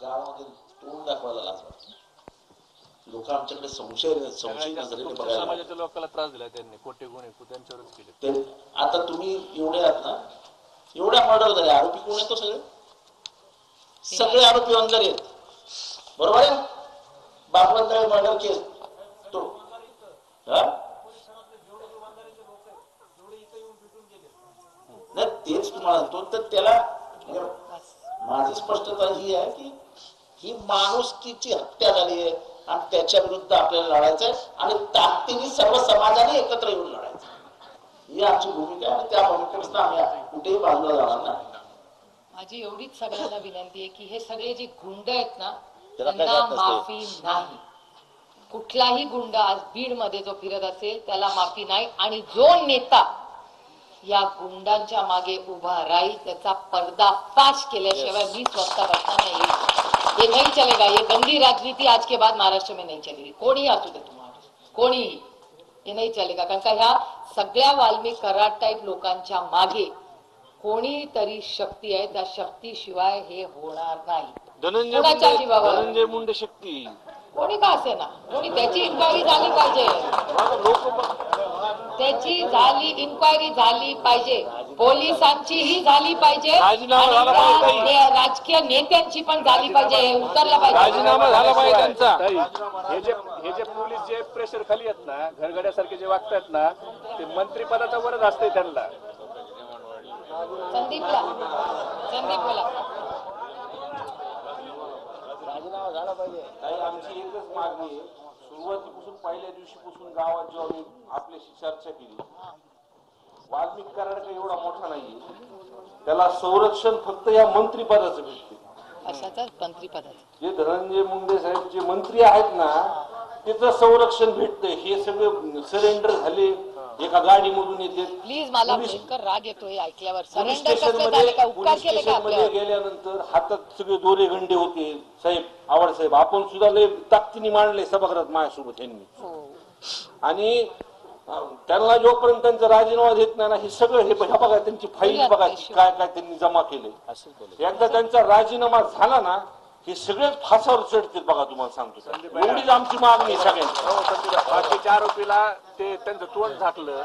गावामध्ये तोंड दाखवायला लाज वाटते. लोक आमच्याकडे संशय नजरेने बघायला समाजाच्या लोकांना त्रास दिला त्यांनी, खोटे गुन्हे त्यांच्यावरच केले. आता तुम्ही एवढे आहात ना, एवढ्या मर्डर झाले, आरोपी कोण येतो? सगळे आरोपी वंजारी आहेत. बरोबर आहे? बापवंजारी मर्डर केस तो नाही, तेच तुम्हाला म्हणतो. तर त्याला माझी स्पष्टता ही आहे की ही माणुसकीची हत्या झाली आहे आणि त्याच्या विरुद्ध आपल्याला लढायचंय आणि ताकदीने सर्व समाजाने एकत्र येऊन लढायचं. ही आमची भूमिका आहे आणि त्या भूमिकेपासून आम्ही कुठेही बाजूला जाणार नाही. माझी एवढीच सगळ्यांना विनंती आहे की हे सगळे जे गुंड आहेत ना त्यांना माफी नाही. कुठलाही गुंड आज बीड मध्ये जो फिरत असेल त्याला माफी नाही. आणि जो नेता या गुंडांच्या मागे उभा राहील त्याचा पर्दाफाश केल्याशिवाय मी स्वतः बसणार नाही. ये नहीं चलेगा. ये गंदी राजनीति आज के बाद महाराष्ट्र में नहीं चलेगी. कोणी असू दे तुम्हाला, कोणी हे नाही चलेगा. कारण का ह्या सगळ्या वाल्मिक कराड टाईप लोकांच्या मागे कोणीतरी शक्ती आहे. त्या शक्तीशिवाय हे होणार नाही. धनंजय मुंडे शक्ती कोणी का असे ना, कोणी त्याची इन्क्वायरी झाली पाहिजे. त्याची इन्क्वायरी झाली पाहिजे. पोलिसांचीही झाली पाहिजे. राजकीय नेत्यांची पण झाली पाहिजे. हे उतरलं पाहिजे. राजीनामा झाला पाहिजे त्यांचा. हे जे पोलीस जे प्रेशर खाली आहेत ना, घरगड्यासारखे जे वागतात ना, ते मंत्री पदाचा वरच असते त्यांना. संदीप बोला. राजीनामा झाला पाहिजे. काही आमची एकच मागणी आहे. सुरुवातीपासून पहिल्या दिवशीपासून गावात जेव्हा मी आपल्याशी चर्चा केली, वाल्मिक कराड काही एवढा मोठा नाहीये, त्याला संरक्षण फक्त या मंत्रिपदाचं भेटते. अशाच मंत्रिपदाचं जे धनंजय मुंडे साहेब जे मंत्री आहेत ना त्याचं संरक्षण भेटतंय. हे सगळे सरेंडर झाले, एका गाडीमधून येते. प्लीज मला भयंकर राग येतोय ऐकल्यावर. पोलीस सरेंडर कसं झालं का? उपकार केले का स्टेशनमध्ये गेल्यानंतर हातात सगळे दोरे गंडे होते. साहेब आवड साहेब आपण सुद्धा लय ताकदीने मांडले सभागृहात माझ्यासोबत यांनी. आणि त्यांना जोपर्यंत त्यांचा राजीनामा देत नाही ना, हे सगळं हे बघा त्यांची फाईल बघा काय काय त्यांनी जमा केले. एकदा त्यांचा राजीनामा झाला ना हे सगळेच फासावर चढतील बघा. तुम्हाला सांगतो एवढीच आमची मागणी सगळ्यांची. बाकीच्या आरोपीला ते त्यांचं तोंड झाकलं,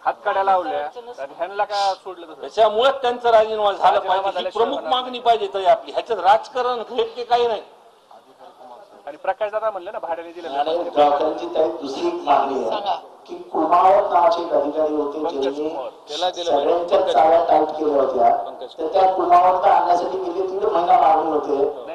हातकाड्या लावल्या आणि ह्यांना का सोडलं? त्याच्यामुळे त्यांचा राजीनामा झाला पाहिजे. ही प्रमुख मागणी पाहिजे तरी आपली. ह्याच्यात राजकारण भेटते काही नाही. आणि प्रकाश दादा म्हणले ना भाड्याने दिलं. दुसरी मागणी आहे की कुमावत नावाचे एक अधिकारी होते ज्यांनी सगळ्यांच्या चाव्या टाईट केल्या होत्या. तर त्या कुमावत आणण्यासाठी गेले 3 महिना मागणी होते.